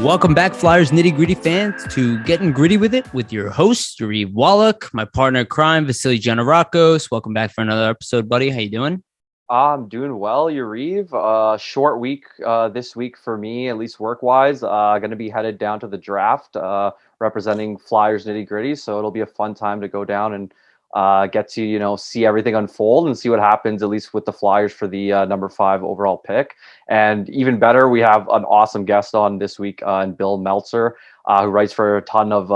Welcome back, Flyers Nitty Gritty fans, to Getting Gritty with It with your host, Yariv, Wolok, my partner in crime, Vasili, Gianarakos. Welcome back for another episode, buddy. How you doing? I'm doing well, Yariv. Short week this week for me, at least work-wise. Going to be headed down to the draft, representing Flyers Nitty Gritty. So it'll be a fun time to go down and get to see everything unfold and see what happens, at least with the Flyers for the number 5 overall pick. And even better, we have an awesome guest on this week, and Bill Meltzer, who writes for a ton of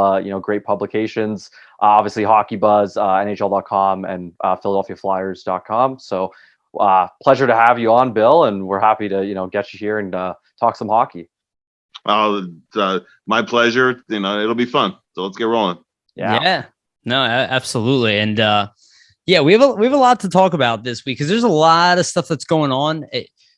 great publications. Obviously, Hockey Buzz, NHL.com, and PhiladelphiaFlyers.com. So. Pleasure to have you on, Bill, and we're happy to get you here and talk some hockey. My pleasure. It'll be fun. So let's get rolling. Yeah. No, absolutely. And we have a lot to talk about this week because there's a lot of stuff that's going on.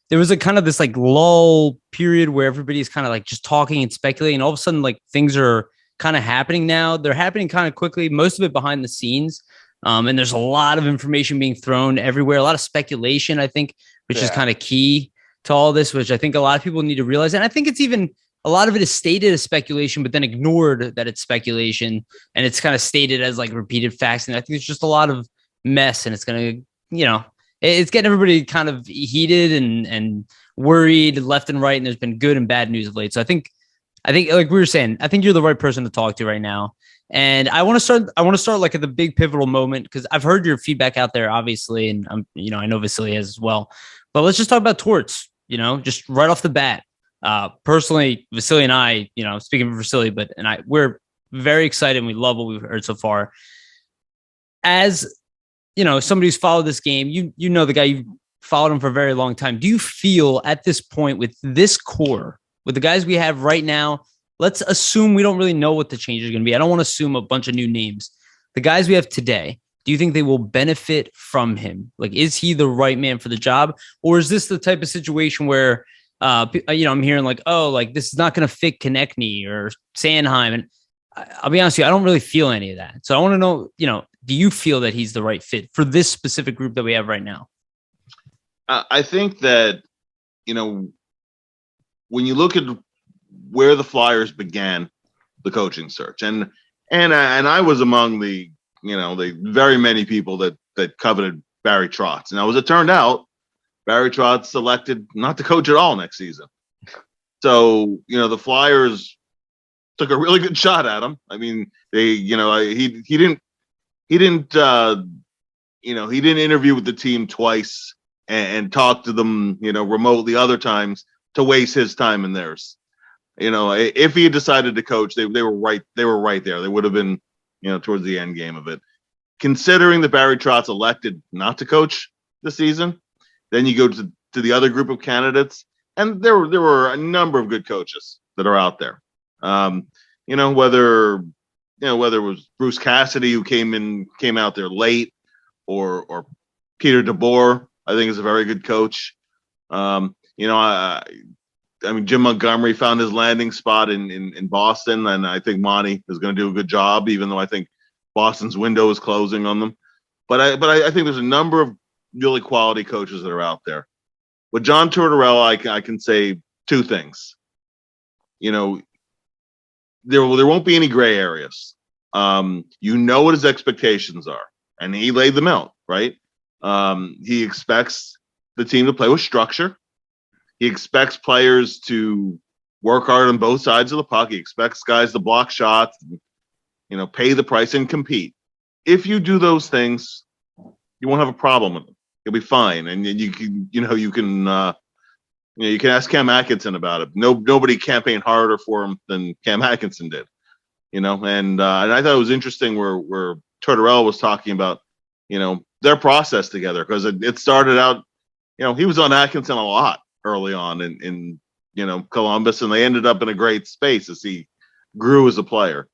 There was a kind of this like lull period where everybody's kind of like just talking and speculating. All of a sudden, like things are kind of happening now. They're happening kind of quickly. Most of it behind the scenes. And there's a lot of information being thrown everywhere, a lot of speculation, I think, which is kind of key to all this, which I think a lot of people need to realize. And I think it's even a lot of it is stated as speculation, but then ignored that it's speculation and it's kind of stated as like repeated facts. And I think it's just a lot of mess and it's going to, it's getting everybody kind of heated and worried left and right. And there's been good and bad news of late. So I think like we were saying, I think you're the right person to talk to right now. And I want to start like at the big pivotal moment because I've heard your feedback out there, obviously, and I know Vasili has as well. But let's just talk about Torts, just right off the bat. Personally, Vasili and I, speaking for Vasili, we're very excited and we love what we've heard so far. As somebody who's followed this game, you know the guy, you've followed him for a very long time. Do you feel at this point with this core, with the guys we have right now? Let's assume we don't really know what the change is going to be. I don't want to assume a bunch of new names. The guys we have today, do you think they will benefit from him? Like, is he the right man for the job? Or is this the type of situation where, I'm hearing like, oh, like this is not going to fit Konechny or Sanheim. And I'll be honest with you, I don't really feel any of that. So I want to know, do you feel that he's the right fit for this specific group that we have right now? I think that, when you look at where the Flyers began the coaching search. And I was among the very many people that coveted Barry Trotz. Now, as it turned out, Barry Trotz selected not to coach at all next season. So, the Flyers took a really good shot at him. I mean, he didn't interview with the team twice and talk to them, remotely other times to waste his time and theirs. If he had decided to coach, they were right. They were right there. They would have been, towards the end game of it. Considering that Barry Trotz elected not to coach this season, then you go to the other group of candidates, and there were a number of good coaches that are out there. Whether it was Bruce Cassidy who came out there late, or Peter DeBoer, I think is a very good coach. Jim Montgomery found his landing spot in Boston, and I think Monty is going to do a good job, even though I think Boston's window is closing on them. But I think there's a number of really quality coaches that are out there. With John Tortorella, I can say two things. There won't be any gray areas. What his expectations are, and he laid them out, right? He expects the team to play with structure. He expects players to work hard on both sides of the puck. He expects guys to block shots, pay the price and compete. If you do those things, you won't have a problem with them. You'll be fine. And you can ask Cam Atkinson about it. Nobody campaigned harder for him than Cam Atkinson did. And I thought it was interesting where Tortorella was talking about, their process together, because it started out, he was on Atkinson a lot early on in Columbus, and they ended up in a great space as he grew as a player.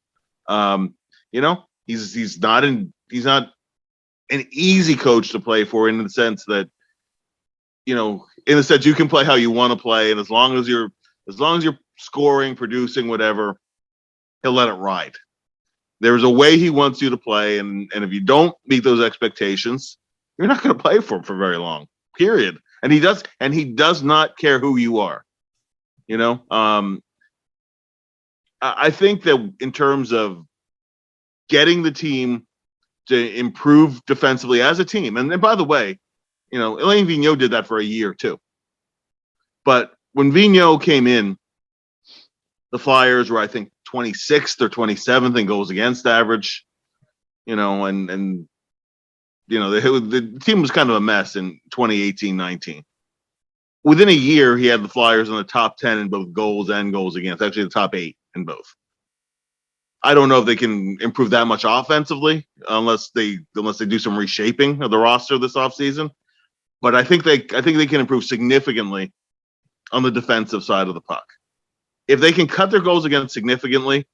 He's not an easy coach to play for, in the sense that you can play how you want to play, and as long as you're scoring, producing, whatever, he'll let it ride. There's a way he wants you to play, and if you don't meet those expectations, you're not going to play for him for very long. Period. And he does not care who you are. I think that in terms of getting the team to improve defensively as a team, and by the way, Elaine Vigneault did that for a year too. But when Vigneault came in, the Flyers were, I think, 26th or 27th in goals against average, and the team was kind of a mess in 2018-19. Within a year, he had the Flyers in the top 10 in both goals and goals against, actually the top 8 in both. I don't know if they can improve that much offensively unless they do some reshaping of the roster this offseason. But I think they can improve significantly on the defensive side of the puck. If they can cut their goals against significantly,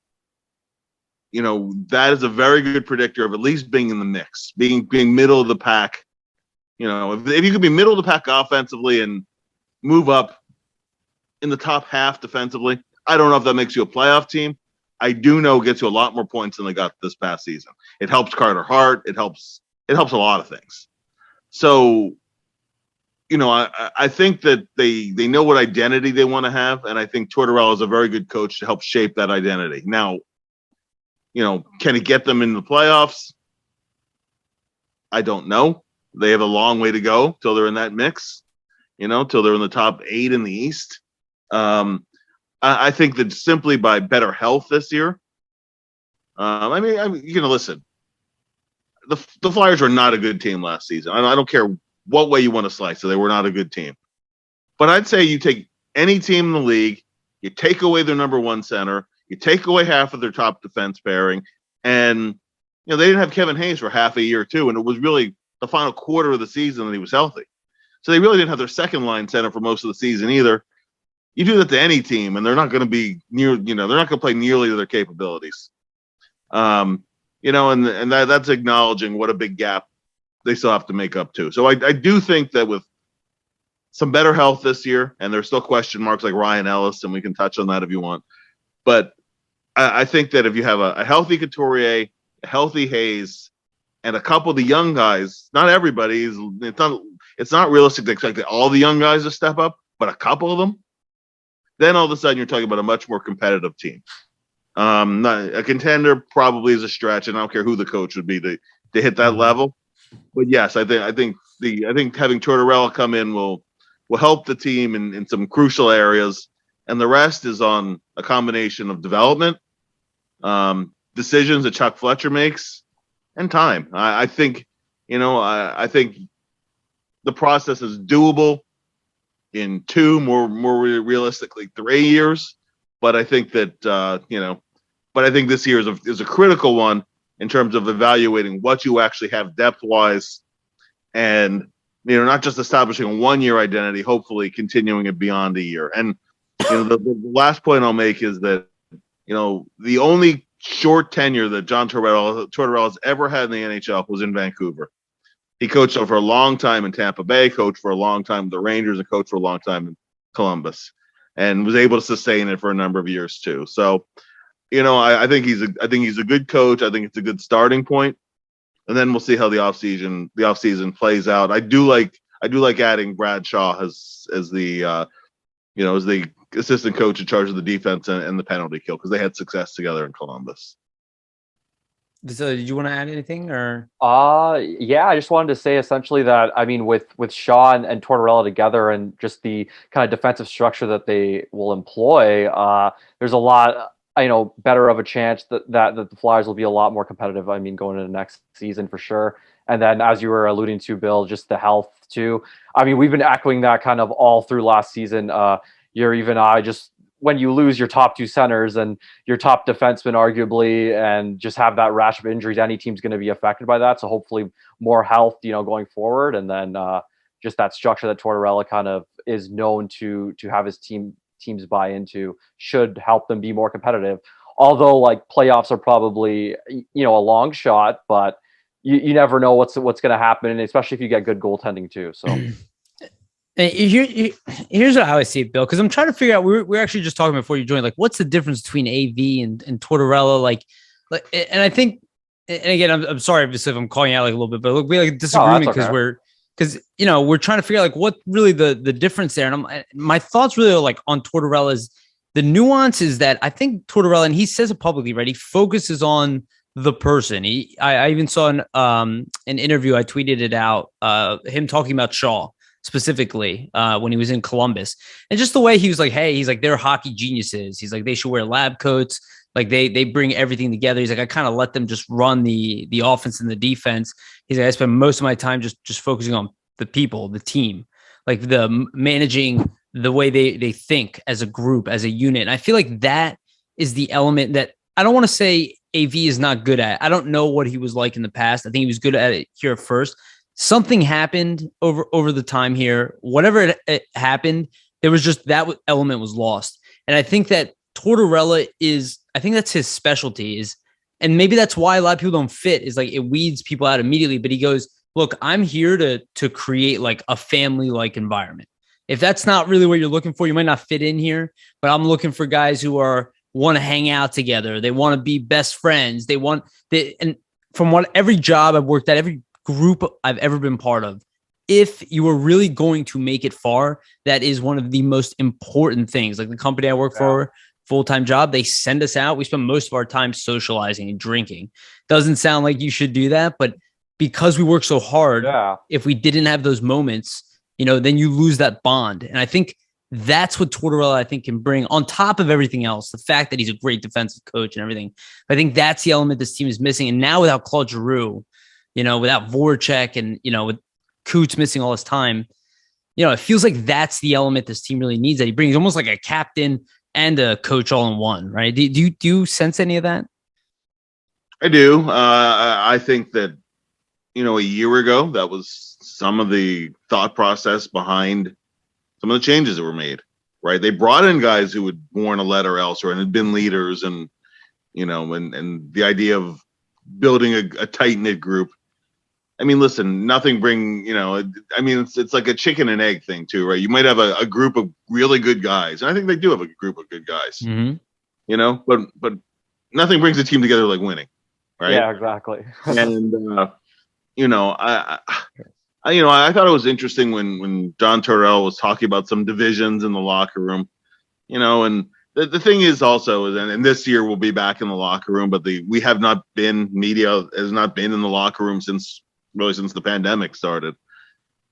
that is a very good predictor of at least being in the mix, being middle of the pack. If you could be middle of the pack offensively and move up in the top half defensively, I don't know if that makes you a playoff team. I do know it gets you a lot more points than they got this past season. It helps Carter Hart. It helps a lot of things. So, I think that they know what identity they want to have, and I think Tortorella is a very good coach to help shape that identity. Now, can he get them in the playoffs? I don't know. They have a long way to go till they're in that mix, till they're in the top 8 in the East. I think that simply by better health this year. Listen. The Flyers were not a good team last season. I don't care what way you want to slice it. They were not a good team. But I'd say you take any team in the league, you take away their number 1 center, you take away half of their top defense pairing, and they didn't have Kevin Hayes for half a year too, and it was really the final quarter of the season that he was healthy. So they really didn't have their second line center for most of the season either. You do that to any team, and they're not going to be they're not going to play nearly to their capabilities. And that's acknowledging what a big gap they still have to make up to. So I do think that with some better health this year, and there's still question marks like Ryan Ellis, and we can touch on that if you want. But I think that if you have a healthy Couturier, a healthy Hayes, and a couple of the young guys, not everybody, it's not realistic to expect all the young guys to step up, but a couple of them, then all of a sudden you're talking about a much more competitive team. Not a contender probably is a stretch, and I don't care who the coach would be to hit that level. But yes, I think having Tortorella come in will help the team in some crucial areas, and the rest is on a combination of development, decisions that Chuck Fletcher makes, and time. I think the process is doable in 2, more realistically 3 years. But I think that but I think this year is a critical one in terms of evaluating what you actually have depth-wise, and not just establishing a 1-year identity, hopefully continuing it beyond a year. And the last point I'll make is that the only short tenure that John Tortorella has ever had in the NHL was in Vancouver. He coached for a long time in Tampa Bay, coached for a long time with the Rangers, and coached for a long time in Columbus, and was able to sustain it for a number of years too. So, I think he's a good coach. I think it's a good starting point, and then we'll see how the offseason plays out. I do like adding Brad Shaw as the assistant coach in charge of the defense and the penalty kill, because they had success together in Columbus. So did you want to add anything, or? Yeah, I just wanted to say essentially that, with Shaw and Tortorella together, and just the kind of defensive structure that they will employ, there's a lot, better of a chance that the Flyers will be a lot more competitive, going into the next season for sure. And then, as you were alluding to, Bill, just the health too. We've been echoing that kind of all through last season. Yariv and I, just when you lose your top 2 centers and your top defenseman, arguably, and just have that rash of injuries, any team's going to be affected by that. So hopefully more health, going forward. And then just that structure that Tortorella kind of is known to have his teams buy into should help them be more competitive. Although playoffs are probably, a long shot, but you never know what's going to happen, and especially if you get good goaltending too. So here's what I always see it, Bill, because I'm trying to figure out. We're actually just talking before you joined, what's the difference between AV and Tortorella, and I think, and again, I'm sorry if I'm calling out a little bit, but we disagreement because we're trying to figure out what really the difference there. And my thoughts really are on Tortorella's the nuance is that I think Tortorella, and he says it publicly, right? He focuses on the person. I even saw an interview. I tweeted it out. Him talking about Shaw specifically when he was in Columbus, and just the way he was like, "Hey, he's like they're hockey geniuses." He's like they should wear lab coats. Like they bring everything together. He's like I kind of let them just run the offense and the defense. He's like I spend most of my time just focusing on the people, the team, like the managing the way they think as a group, as a unit. And I feel like that is the element that I don't want to say AV is not good at. I don't know what he was like in the past. I think he was good at it here at first. Something happened over the time here. Whatever it happened, there was just that element was lost. And I think that Tortorella I think that's his specialty and maybe that's why a lot of people don't fit is like it weeds people out immediately. But he goes, look, I'm here to create like a family-like environment. If that's not really what you're looking for, you might not fit in here, but I'm looking for guys who want to hang out together. They want to be best friends. And from every job I've worked at, every group I've ever been part of, if you are really going to make it far, that is one of the most important things. Like the company I work for, full-time job, they send us out. We spend most of our time socializing and drinking. Doesn't sound like you should do that, but because we work so hard, if we didn't have those moments, then you lose that bond. And I think that's what Tortorella, can bring on top of everything else. The fact that he's a great defensive coach and everything. I think that's the element this team is missing. And now without Claude Giroux, without Voracek and, with Coots missing all his time, it feels like that's the element this team really needs that he brings, almost like a captain and a coach all in one, right? Do you sense any of that? I do. I think that, a year ago, that was some of the thought process behind some of the changes that were made, right? They brought in guys who had worn a letter elsewhere and had been leaders and the idea of building a tight-knit group. I mean, listen, nothing it's like a chicken and egg thing too, right? You might have a group of really good guys. And I think they do have a group of good guys, but nothing brings a team together like winning, right? Yeah, exactly. And, I thought it was interesting when John Tortorella was talking about some divisions in the locker room, and the thing is also, and this year we'll be back in the locker room, but media has not been in the locker room since the pandemic started.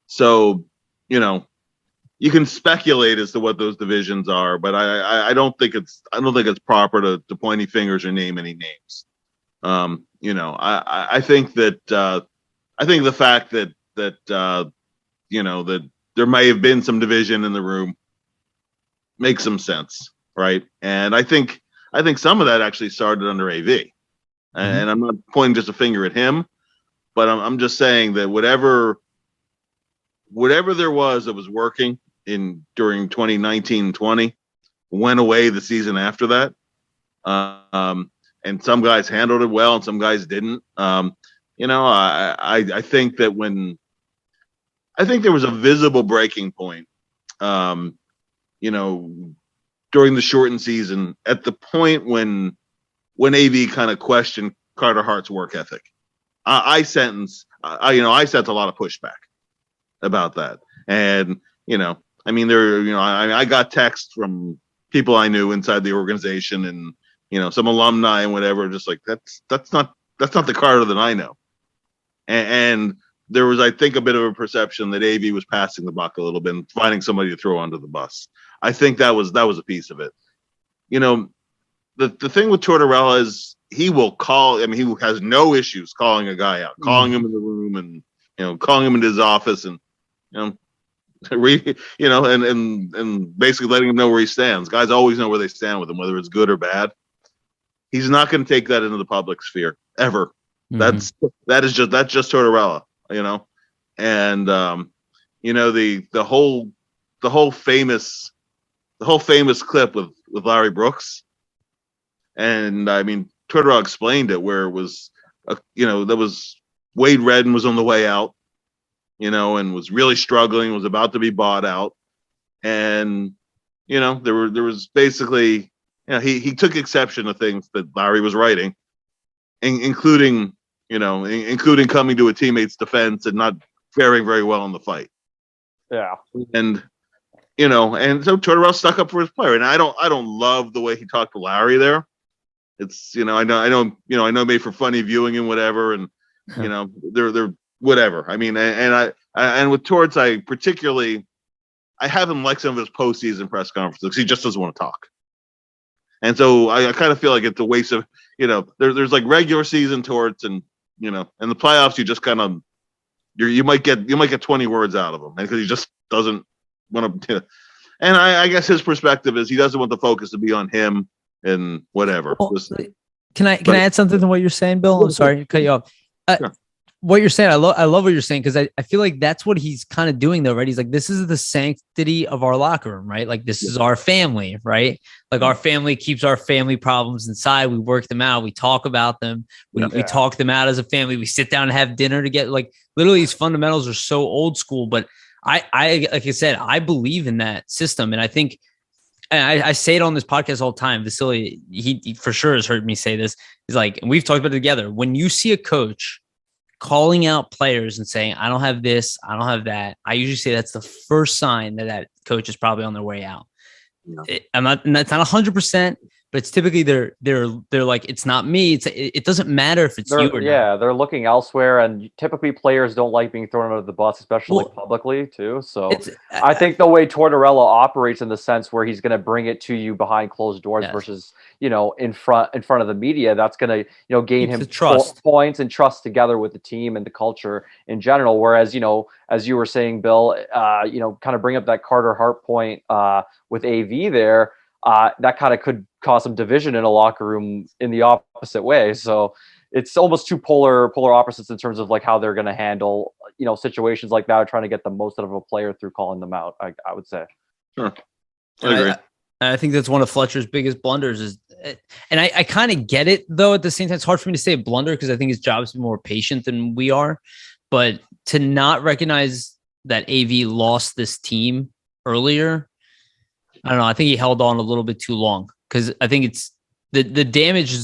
So, you can speculate as to what those divisions are, but I don't think it's proper to point any fingers or name any names. I think that I think the fact that that there may have been some division in the room makes some sense, right? And I think some of that actually started under AV, and I'm not pointing just a finger at him, but I'm just saying that whatever there was that was working during 2019-20 went away the season after that. And some guys handled it well and some guys didn't. I think that there was a visible breaking point, during the shortened season at the point when AV kind of questioned Carter Hart's work ethic. I sensed a lot of pushback about that. And, I got texts from people I knew inside the organization and, some alumni and whatever, just like, that's not the Carter that I know. And there was, I think, a bit of a perception that AV was passing the buck a little bit and finding somebody to throw under the bus. I think that was a piece of it. The thing with Tortorella is he will call. I mean, he has no issues calling a guy out, calling him in the room, and calling him into his office, and and basically letting him know where he stands. Guys always know where they stand with him, whether it's good or bad. He's not going to take that into the public sphere ever. That's just Tortorella, and the whole famous clip with Larry Brooks, and I mean Tortorella explained it where it was, that was Wade Redden was on the way out, and was really struggling, was about to be bought out, and there was basically, he took exception to things that Larry was writing, including coming to a teammate's defense and not faring very well in the fight. Yeah. And and so Tortorella stuck up for his player, and I don't love the way he talked to Larry there. It's I know made for funny viewing and whatever, and they're whatever. I mean, and with Torts, I haven't liked some of his postseason press conferences because he just doesn't want to talk. And so I kind of feel like it's a waste of, there's like regular season Torts and, and the playoffs, you just kind of, you might get 20 words out of him because he just doesn't want to, and I guess his perspective is he doesn't want the focus to be on him and whatever. Well, can I add something to what you're saying, Bill? I'm sorry to cut you off. Sure. What you're saying, I love what you're saying, because I feel like that's what he's kind of doing though, right? He's like, this is the sanctity of our locker room, right? Like, this is our family, right? Like, our family keeps our family problems inside. We work them out. We talk about them. We talk them out as a family. We sit down and have dinner together. Like, literally, these fundamentals are so old school. But I like I said, I believe in that system, and I think, and I say it on this podcast all the time. Vasili, he for sure has heard me say this. He's like, and we've talked about it together. When you see a coach calling out players and saying, I don't have this, I don't have that, I usually say that's the first sign that coach is probably on their way out. Yeah. That's not 100%, but it's typically they're like, it's not me. It doesn't matter if it's you or not. They're looking elsewhere, and typically players don't like being thrown under the bus, especially publicly too. So I think the way Tortorella operates, in the sense where he's going to bring it to you behind closed doors versus in front of the media, that's going to gain him trust points and trust together with the team and the culture in general. Whereas as you were saying, Bill, kind of bring up that Carter Hart point with AV there. That kind of could cause some division in a locker room in the opposite way. So it's almost two polar opposites in terms of like how they're going to handle, situations like that, or trying to get the most out of a player through calling them out. I would say. Sure. I agree. I think that's one of Fletcher's biggest blunders is, and I kind of get it though. At the same time, it's hard for me to say a blunder because I think his job is to be more patient than we are, but to not recognize that AV lost this team earlier, I don't know. I think he held on a little bit too long, because I think it's the damage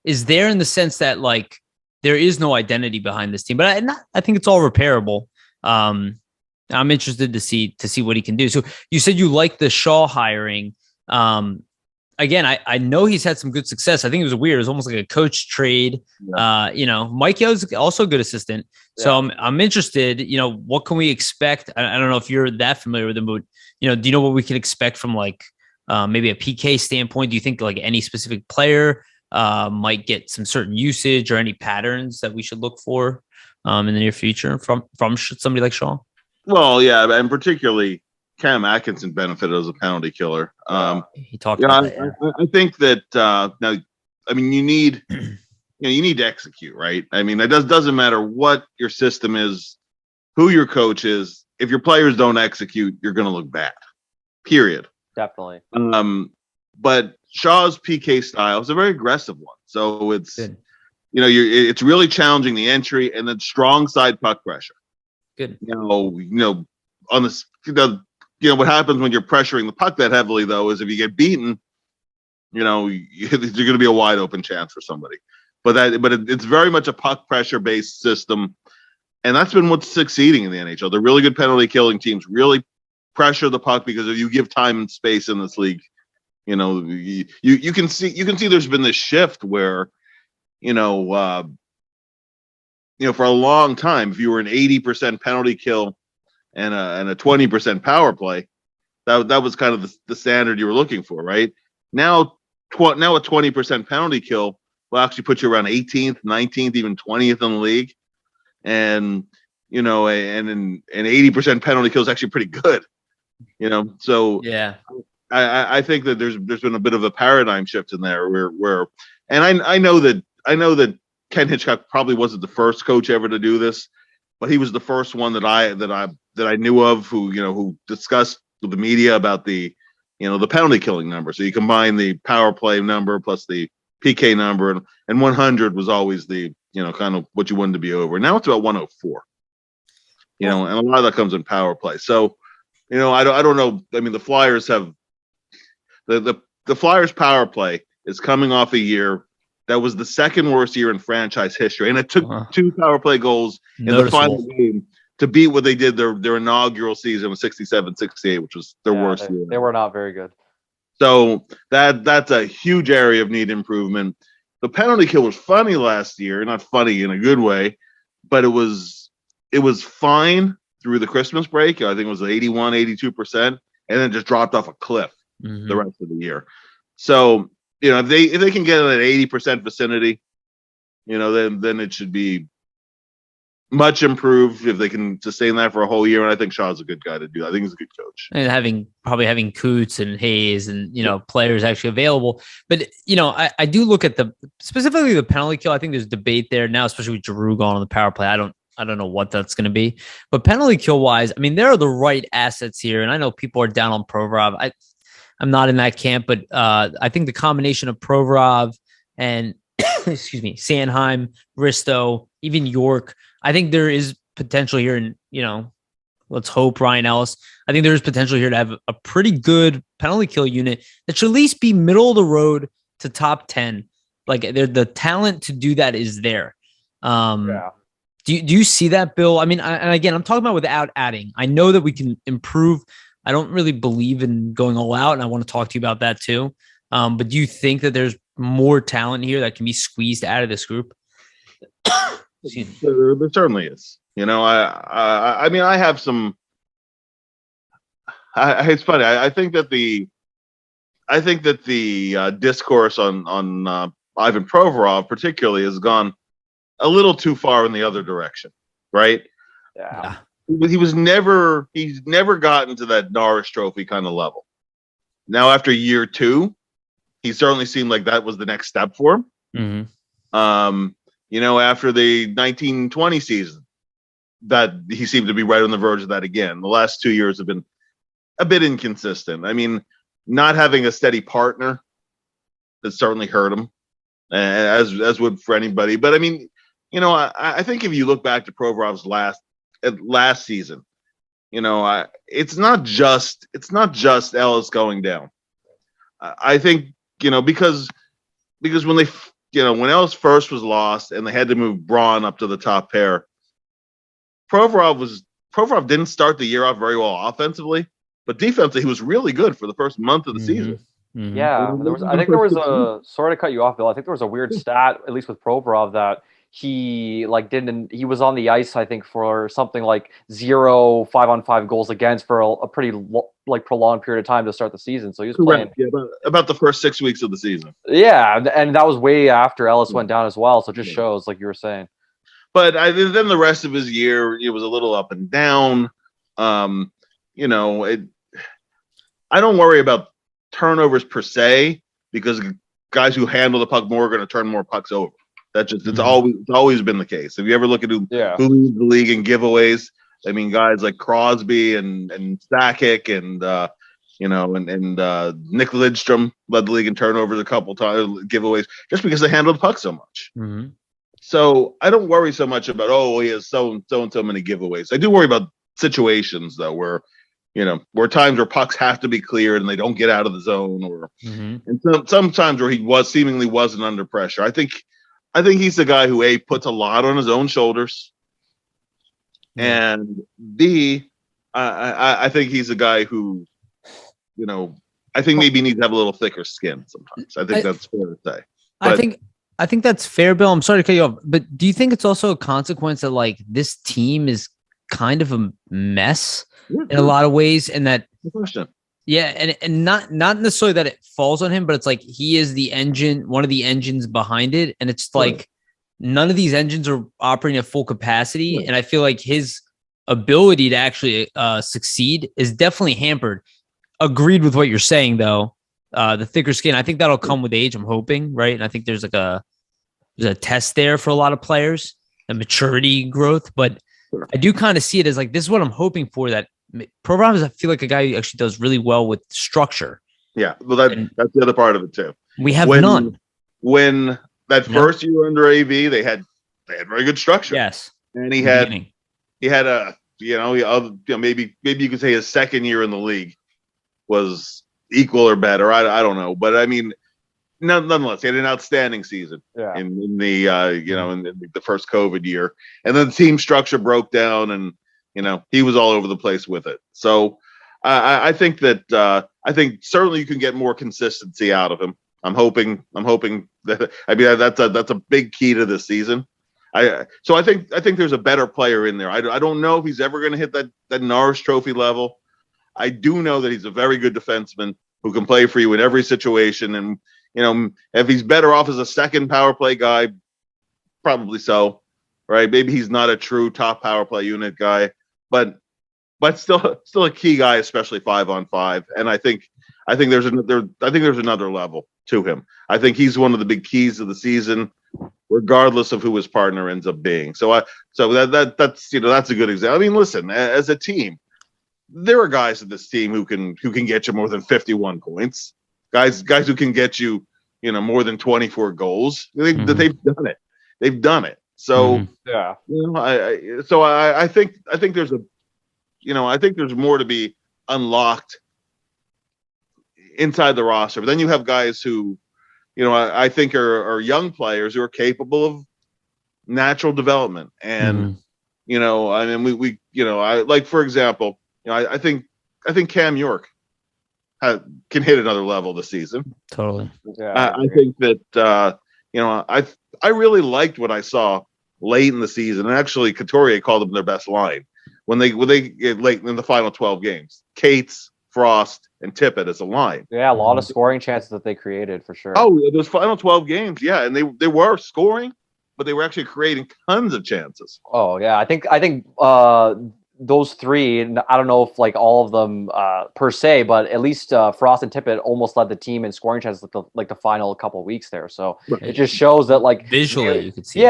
is there in the sense that like there is no identity behind this team, but I think it's all repairable. I'm interested to see what he can do. So you said you like the Shaw hiring. Again, I know he's had some good success. I think it was weird. It was almost like a coach trade. Yeah. Mike Yo's also a good assistant. Yeah. So I'm interested, what can we expect? I don't know if you're that familiar with him, but do you know what we can expect from like maybe a PK standpoint? Do you think like any specific player might get some certain usage, or any patterns that we should look for in the near future from somebody like Shaw? Well, yeah, and particularly Cam Atkinson benefited as a penalty killer. He talked about that. I think that now, I mean, you need to execute, right? I mean, it doesn't matter what your system is, who your coach is. If your players don't execute, you're going to look bad. Period. Definitely. But Shaw's PK style is a very aggressive one, so it's good. It's really challenging the entry and then strong side puck pressure. Good. On this, what happens when you're pressuring the puck that heavily, though, is if you get beaten, there's going to be a wide open chance for somebody. But it's very much a puck pressure based system, and that's been what's succeeding in the NHL. The really good penalty killing teams really pressure the puck because if you give time and space in this league, you can see there's been this shift where, for a long time, if you were an 80% penalty kill and a 20% power play, that was kind of the standard you were looking for, right? Now a 20% penalty kill will actually put you around 18th, 19th, even 20th in the league, and and an 80% penalty kill is actually pretty good, So yeah, I think that there's been a bit of a paradigm shift in there where and I know that Ken Hitchcock probably wasn't the first coach ever to do this, but he was the first one that I knew of who discussed with the media about the penalty killing number. So you combine the power play number plus the PK number, and 100 was always the kind of what you wanted to be over. Now it's about 104. And a lot of that comes in power play. So I don't know. I mean, the Flyers have the Flyers power play is coming off a year that was the second worst year in franchise history, and it took two power play goals in the final game to beat what they did their inaugural season with 67-68, which was their worst year. They were not very good. So that's a huge area of need improvement. The penalty kill was funny last year, not funny in a good way, but it was fine through the Christmas break. I think it was 81, 82%, and then just dropped off a cliff the rest of the year. So, if they can get in that 80% vicinity, then it should be much improved if they can sustain that for a whole year. And I think Shaw's a good guy to do. I think he's a good coach. And probably having Coots and Hayes and, players actually available. But, I do look at specifically the penalty kill. I think there's debate there now, especially with Giroux going on the power play. I don't know what that's going to be, but penalty kill wise, I mean, there are the right assets here. And I know people are down on Provorov. I'm not in that camp, but I think the combination of Provorov and Sanheim, Risto, even York, I think there is potential here, and let's hope Ryan Ellis. I think there is potential here to have a pretty good penalty kill unit that should at least be middle of the road to top 10. Like the talent to do that is there. Yeah. Do you see that, Bill? I mean, and again, I'm talking about without adding. I know that we can improve. I don't really believe in going all out, and I want to talk to you about that too. But do you think that there's more talent here that can be squeezed out of this group? There certainly is. I mean, I have some. It's funny. I think that the discourse on Ivan Provorov particularly has gone a little too far in the other direction, right? Yeah. He's never gotten to that Norris Trophy kind of level. Now, after year 2, he certainly seemed like that was the next step for him. Mm-hmm. After the 1920 season, that he seemed to be right on the verge of that again. The last 2 years have been a bit inconsistent. I mean, not having a steady partner has certainly hurt him, as would for anybody. But I mean, I think if you look back to Provorov's last season, it's not just Ellis going down. I think because when Ellis first was lost and they had to move Braun up to the top pair, Provorov didn't start the year off very well offensively, but defensively he was really good for the first month of the season. Mm-hmm. Yeah, I think there was a, sorry to cut you off, Bill. I think there was a weird stat, at least with Provorov, that he he was on the ice, I think, for something like 0 5-on-5 goals against for a pretty prolonged period of time to start the season. So he was playing about the first 6 weeks of the season. Yeah, and that was way after Ellis went down as well. So it just shows, like you were saying. But then the rest of his year, it was a little up and down. I don't worry about turnovers per se, because guys who handle the puck more are going to turn more pucks over. It's always been the case. If you ever look at who leads the league in giveaways, I mean, guys like Crosby and Sakic and Nick Lidstrom led the league in turnovers a couple times, giveaways, just because they handle the puck so much. Mm-hmm. So I don't worry so much about, he has so many giveaways. I do worry about situations though, where times where pucks have to be cleared and they don't get out of the zone, or and sometimes where he seemingly wasn't under pressure. I think he's the guy who puts a lot on his own shoulders, and B, I think he's a guy who, I think maybe needs to have a little thicker skin sometimes. I think that's fair to say. But, I think that's fair, Bill. I'm sorry to cut you off, but do you think it's also a consequence that this team is kind of a mess in a lot of ways, and that question? Yeah, and not necessarily that it falls on him, but it's like he is the engine, one of the engines behind it, and it's like none of these engines are operating at full capacity, and I feel like his ability to actually succeed is definitely hampered. Agreed with what you're saying, though. The thicker skin, I think that'll come with age. I'm hoping, right? And I think there's a test there for a lot of players, a maturity growth. But I do kind of see it as this is what I'm hoping for. That Provorov is, I feel like, a guy who actually does really well with structure. Yeah, well, that's the other part of it too. We have none. When that first year under AV, they had very good structure. Yes, and he had a maybe you could say his second year in the league was equal or better. I don't know, but I mean, nonetheless, he had an outstanding season in the first COVID year, and then the team structure broke down, and he was all over the place with it. So I think that I think certainly you can get more consistency out of him. I'm hoping that that's a big key to this season. So I think there's a better player in there. I don't know if he's ever going to hit that Norris Trophy level. I do know that he's a very good defenseman who can play for you in every situation. And if he's better off as a second power play guy, probably so. Right? Maybe he's not a true top power play unit guy, but still a key guy, especially 5-on-5. And I think there's another level to him. I think he's one of the big keys of the season, regardless of who his partner ends up being. So that's a good example. I mean, listen, as a team, there are guys in this team who can get you more than 51 points. Guys who can get you, more than 24 goals. They've done it. They've done it. So yeah, I think there's I think there's more to be unlocked inside the roster. But then you have guys who, I think are young players who are capable of natural development. And I mean, we I like, for example, I think Cam York can hit another level this season. Totally. Yeah, I think that I really liked what I saw late in the season, and actually Couturier called them their best line when they get late in the final 12 games. Cates, Frost, and Tippett as a line. Yeah, a lot of scoring chances that they created for sure. Oh, those final 12 games, yeah, and they were scoring, but they were actually creating tons of chances. Oh yeah, I think those three, and I don't know if like all of them per se, but at least Frost and Tippett almost led the team in scoring chances the final couple of weeks there. So it just shows that like visually you could see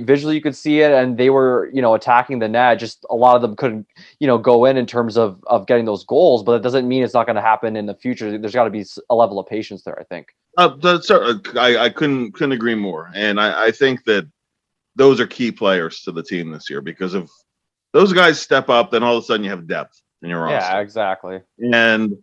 visually you could see it, and they were attacking the net. Just a lot of them couldn't go in terms of getting those goals, but it doesn't mean it's not going to happen in the future. There's got to be a level of patience there, I think. I couldn't agree more, and I think that those are key players to the team this year, because if those guys step up, then all of a sudden you have depth in your roster. Yeah, exactly. And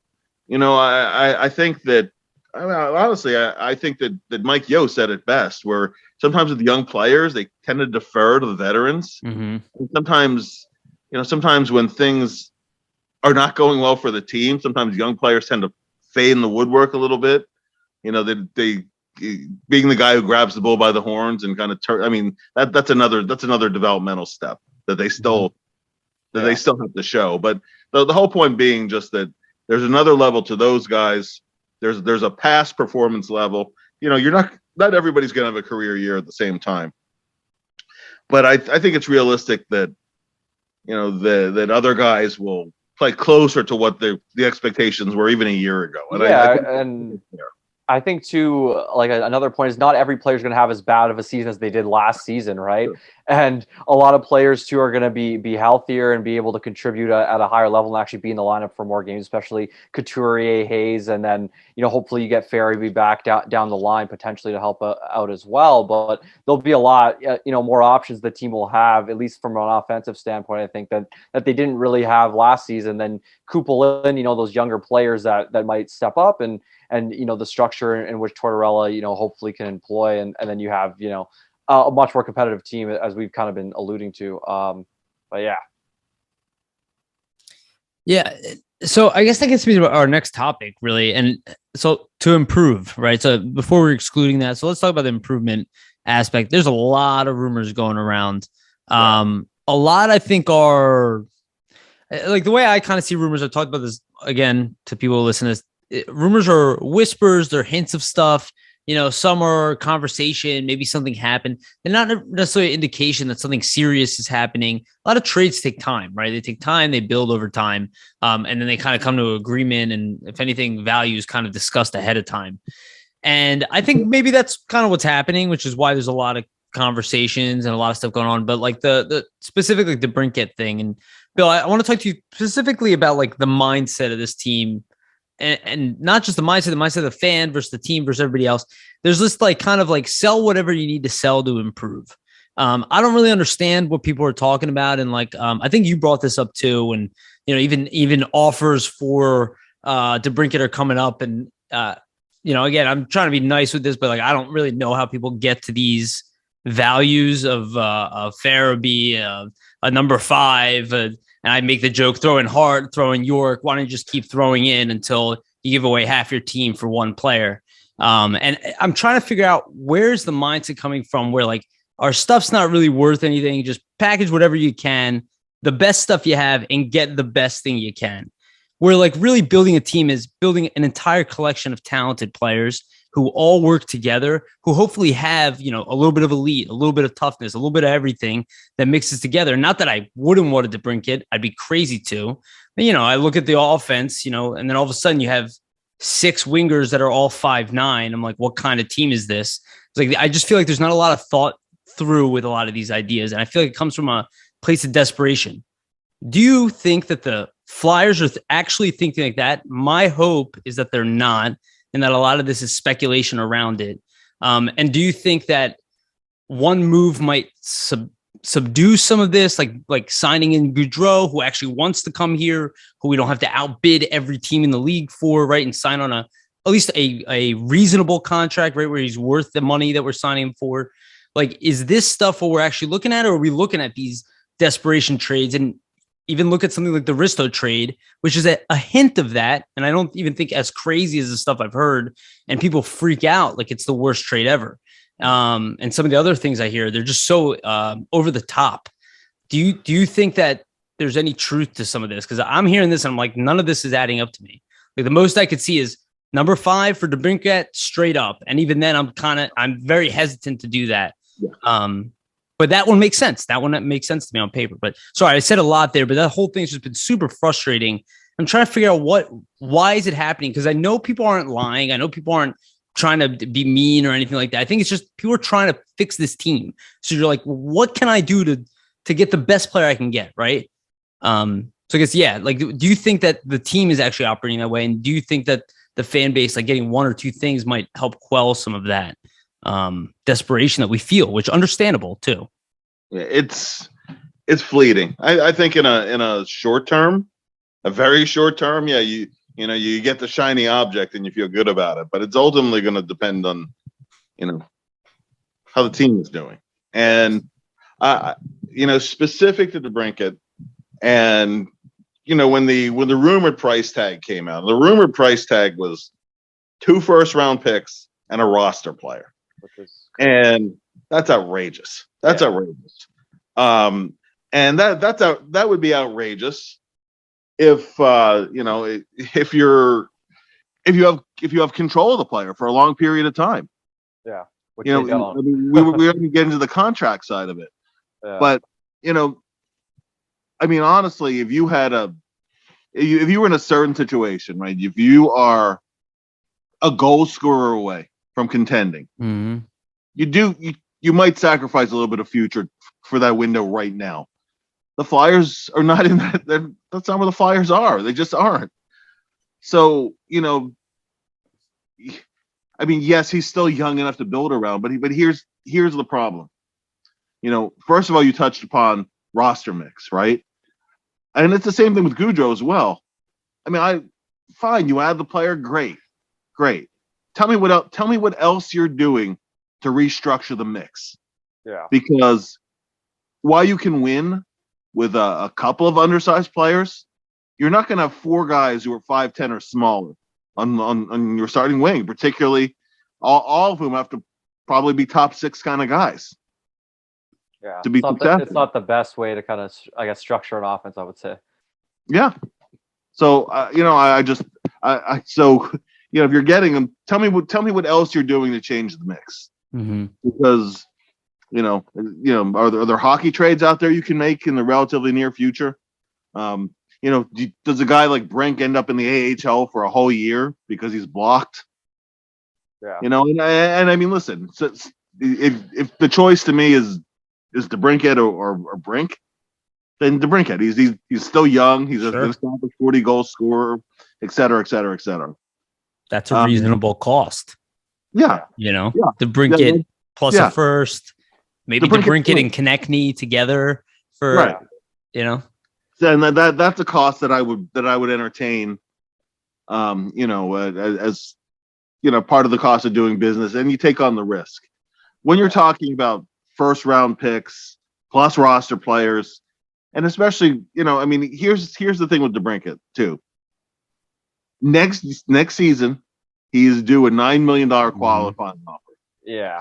I think that, honestly, I think that Mike Yeo said it best, where sometimes with young players they tend to defer to the veterans. And sometimes when things are not going well for the team, sometimes young players tend to fade in the woodwork a little bit. They being the guy who grabs the bull by the horns and kind of turn. I mean, that's another developmental step that they still they still have to show. But the whole point being just that there's another level to those guys. There's a past performance level. You're not everybody's going to have a career year at the same time. But I think it's realistic that that other guys will play closer to what the expectations were even a year ago. And I think too, like another point is not every player is going to have as bad of a season as they did last season, right? Sure. And a lot of players too are going to be healthier and be able to contribute at a higher level and actually be in the lineup for more games, especially Couturier, Hayes, and then hopefully you get Ferry back down the line potentially to help out as well. But there'll be a lot more options the team will have, at least from an offensive standpoint. I think that they didn't really have last season. Then couple in those younger players that might step up and the structure in which Tortorella, hopefully can employ. And then you have, a much more competitive team, as we've kind of been alluding to. But yeah. Yeah. So I guess that gets me to our next topic, really. And so to improve, right? So before we're excluding that, so let's talk about the improvement aspect. There's a lot of rumors going around. A lot, I think, are like the way I kind of see rumors. I've talked about this again to people who listen to this. Rumors are whispers, they're hints of stuff. Some are conversation, maybe something happened. They're not necessarily an indication that something serious is happening. A lot of trades take time, right? They take time, they build over time. And then they kind of come to an agreement. And if anything, value is kind of discussed ahead of time. And I think maybe that's kind of what's happening, which is why there's a lot of conversations and a lot of stuff going on. But like the specifically the Brinkett thing. And Bill, I want to talk to you specifically about like the mindset of this team. And not just the mindset of the fan versus the team versus everybody else. There's this like kind of like sell whatever you need to sell to improve. I don't really understand what people are talking about. And like, I think you brought this up too. And, even offers for DeBrincat are coming up. And, again, I'm trying to be nice with this, but like, I don't really know how people get to these values of Farabee, a number 5, And I make the joke, throw in Hart, throw in York. Why don't you just keep throwing in until you give away half your team for one player? And I'm trying to figure out where's the mindset coming from where like our stuff's not really worth anything. Just package whatever you can, the best stuff you have, and get the best thing you can. Where like really building a team is building an entire collection of talented players who all work together, who hopefully have, you know, a little bit of elite, a little bit of toughness, a little bit of everything that mixes together. Not that I wouldn't want to bring it. I'd be crazy to. But, you know, I look at the offense, you know, and then all of a sudden you have 6 wingers that are all 5'9". I'm like, what kind of team is this? It's like, I just feel like there's not a lot of thought through with a lot of these ideas. And I feel like it comes from a place of desperation. Do you think that the Flyers are actually thinking like that? My hope is that they're not, and that a lot of this is speculation around it. And do you think that one move might subdue some of this, like signing in Goudreau, who actually wants to come here, who we don't have to outbid every team in the league for, right? And sign on at least a reasonable contract, right? Where he's worth the money that we're signing him for. Like, is this stuff what we're actually looking at, or are we looking at these desperation trades? And even look at something like the Risto trade, which is a hint of that. And I don't even think as crazy as the stuff I've heard, and people freak out like it's the worst trade ever. And some of the other things I hear, they're just so over the top. Do you think that there's any truth to some of this? Because I'm hearing this and I'm like, none of this is adding up to me. Like the most I could see is number 5 for DeBrincat straight up. And even then I'm very hesitant to do that. Yeah. But that one makes sense. That makes sense to me on paper. But sorry, I said a lot there, but that whole thing's just been super frustrating. I'm trying to figure out why is it happening? Because I know people aren't lying. I know people aren't trying to be mean or anything like that. I think it's just people are trying to fix this team. So you're like, what can I do to get the best player I can get, right? So I guess, yeah, like, do you think that the team is actually operating that way? And do you think that the fan base, like getting one or two things might help quell some of that desperation that we feel, which understandable too? Yeah, it's fleeting. I think in a short term, a very short term, yeah, you get the shiny object and you feel good about it, but it's ultimately going to depend on, how the team is doing. And, specific to DeBrincat, and, when the rumored price tag came out, the rumored price tag was 2 first-round picks and a roster player. And that's outrageous. That's outrageous. And that would be outrageous if you have control of the player for a long period of time. Yeah. We don't get into the contract side of it. Yeah. But honestly, if you were in a certain situation, right? If you are a goal scorer away from contending, mm-hmm. you might sacrifice a little bit of future for that window right now. The Flyers are not in that. That's not where the Flyers are. They just aren't. So, yes, he's still young enough to build around, but here's the problem. First of all, you touched upon roster mix, right? And it's the same thing with Goudreau as well. Fine, you add the player, great. Tell me what else you're doing to restructure the mix. Yeah. Because while you can win with a couple of undersized players, you're not going to have 4 guys who are 5'10" or smaller on your starting wing, particularly all of whom have to probably be top 6 kind of guys. Yeah, to be successful. It's not the best way to kind of, I guess, structure an offense, I would say. Yeah. So if you're getting them, tell me what else you're doing to change the mix. Mm-hmm. Because are there hockey trades out there you can make in the relatively near future? Does a guy like Brink end up in the AHL for a whole year because he's blocked? Yeah. Listen, so if the choice to me is DeBrincat or Brink, then DeBrincat. He's still young. He's an established 40-goal scorer, et cetera, et cetera, et cetera. That's a reasonable cost. Yeah. DeBrincat plus a first, maybe DeBrincat and Konechny together for, right. And that's a cost that I would entertain, as part of the cost of doing business, and you take on the risk. When you're talking about first round picks plus roster players, And especially, I mean, here's the thing with DeBrincat too. Next season, he is due a $9 million qualifying offer. Yeah.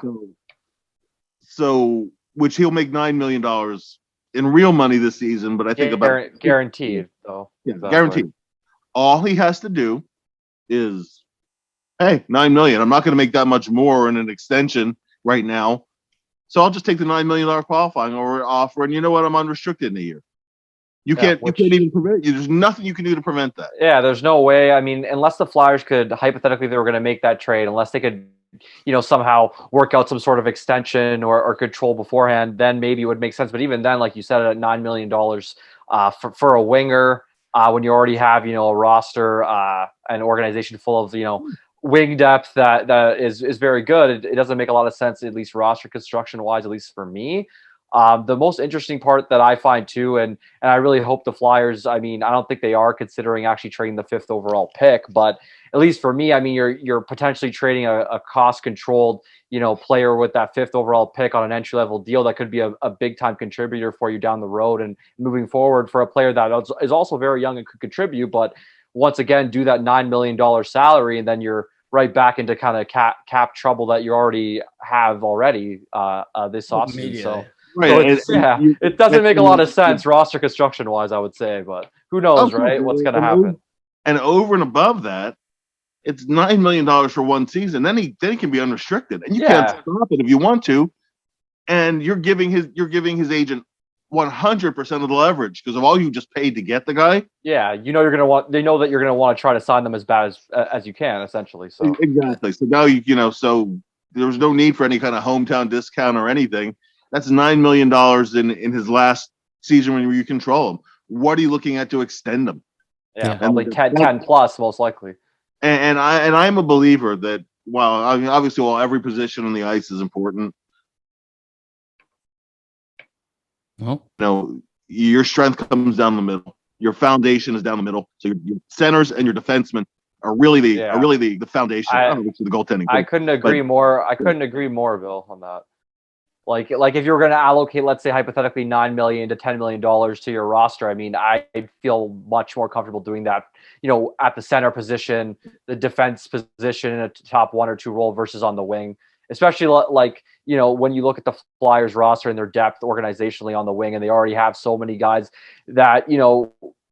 So which he'll make $9 million in real money this season, but I think about guaranteed though. Yeah, exactly. Guaranteed. All he has to do is, hey, $9 million. I'm not going to make that much more in an extension right now. So I'll just take the $9 million qualifying offer, and you know what? I'm unrestricted in a year. You can't even prevent it. There's nothing you can do to prevent that. Yeah, there's no way. I mean, unless the Flyers could, hypothetically, they were going to make that trade, unless they could, somehow work out some sort of extension or control beforehand, then maybe it would make sense. But even then, like you said, at $9 million for a winger, when you already have, a roster, an organization full of, wing depth that is very good. It doesn't make a lot of sense, at least roster construction wise, at least for me. The most interesting part that I find too, and I really hope the Flyers, I mean, I don't think they are considering actually trading the 5th overall pick, but at least for me, I mean, you're potentially trading a cost controlled, player with that 5th overall pick on an entry level deal that could be a big time contributor for you down the road and moving forward for a player that is also very young and could contribute, but once again, do that $9 million salary, and then you're right back into kind of cap trouble that you already have this offseason. So, right. It doesn't make a lot of sense roster construction wise, I would say, but who knows, right? What's going to happen? And over and above that, it's $9 million for one season. Then he can be unrestricted, and you can't stop it if you want to. And you're giving his agent 100% of the leverage because of all you just paid to get the guy. Yeah, they know that you're gonna want to try to sign them as bad as you can, essentially. So exactly. So now so there's no need for any kind of hometown discount or anything. That's $9 million in his last season when you control him. What are you looking at to extend him? Yeah, probably 10 plus, most likely. And I'm a believer that obviously every position on the ice is important. Well, your strength comes down the middle. Your foundation is down the middle. So your centers and your defensemen are really the foundation. I don't know, the goaltending. I couldn't agree more. I couldn't agree more, Bill, on that. Like if you were going to allocate, let's say hypothetically, $9 million to $10 million to your roster, I mean, I feel much more comfortable doing that. At the center position, the defense position in a top 1 or 2 role versus on the wing. Especially when you look at the Flyers roster and their depth organizationally on the wing, and they already have so many guys that,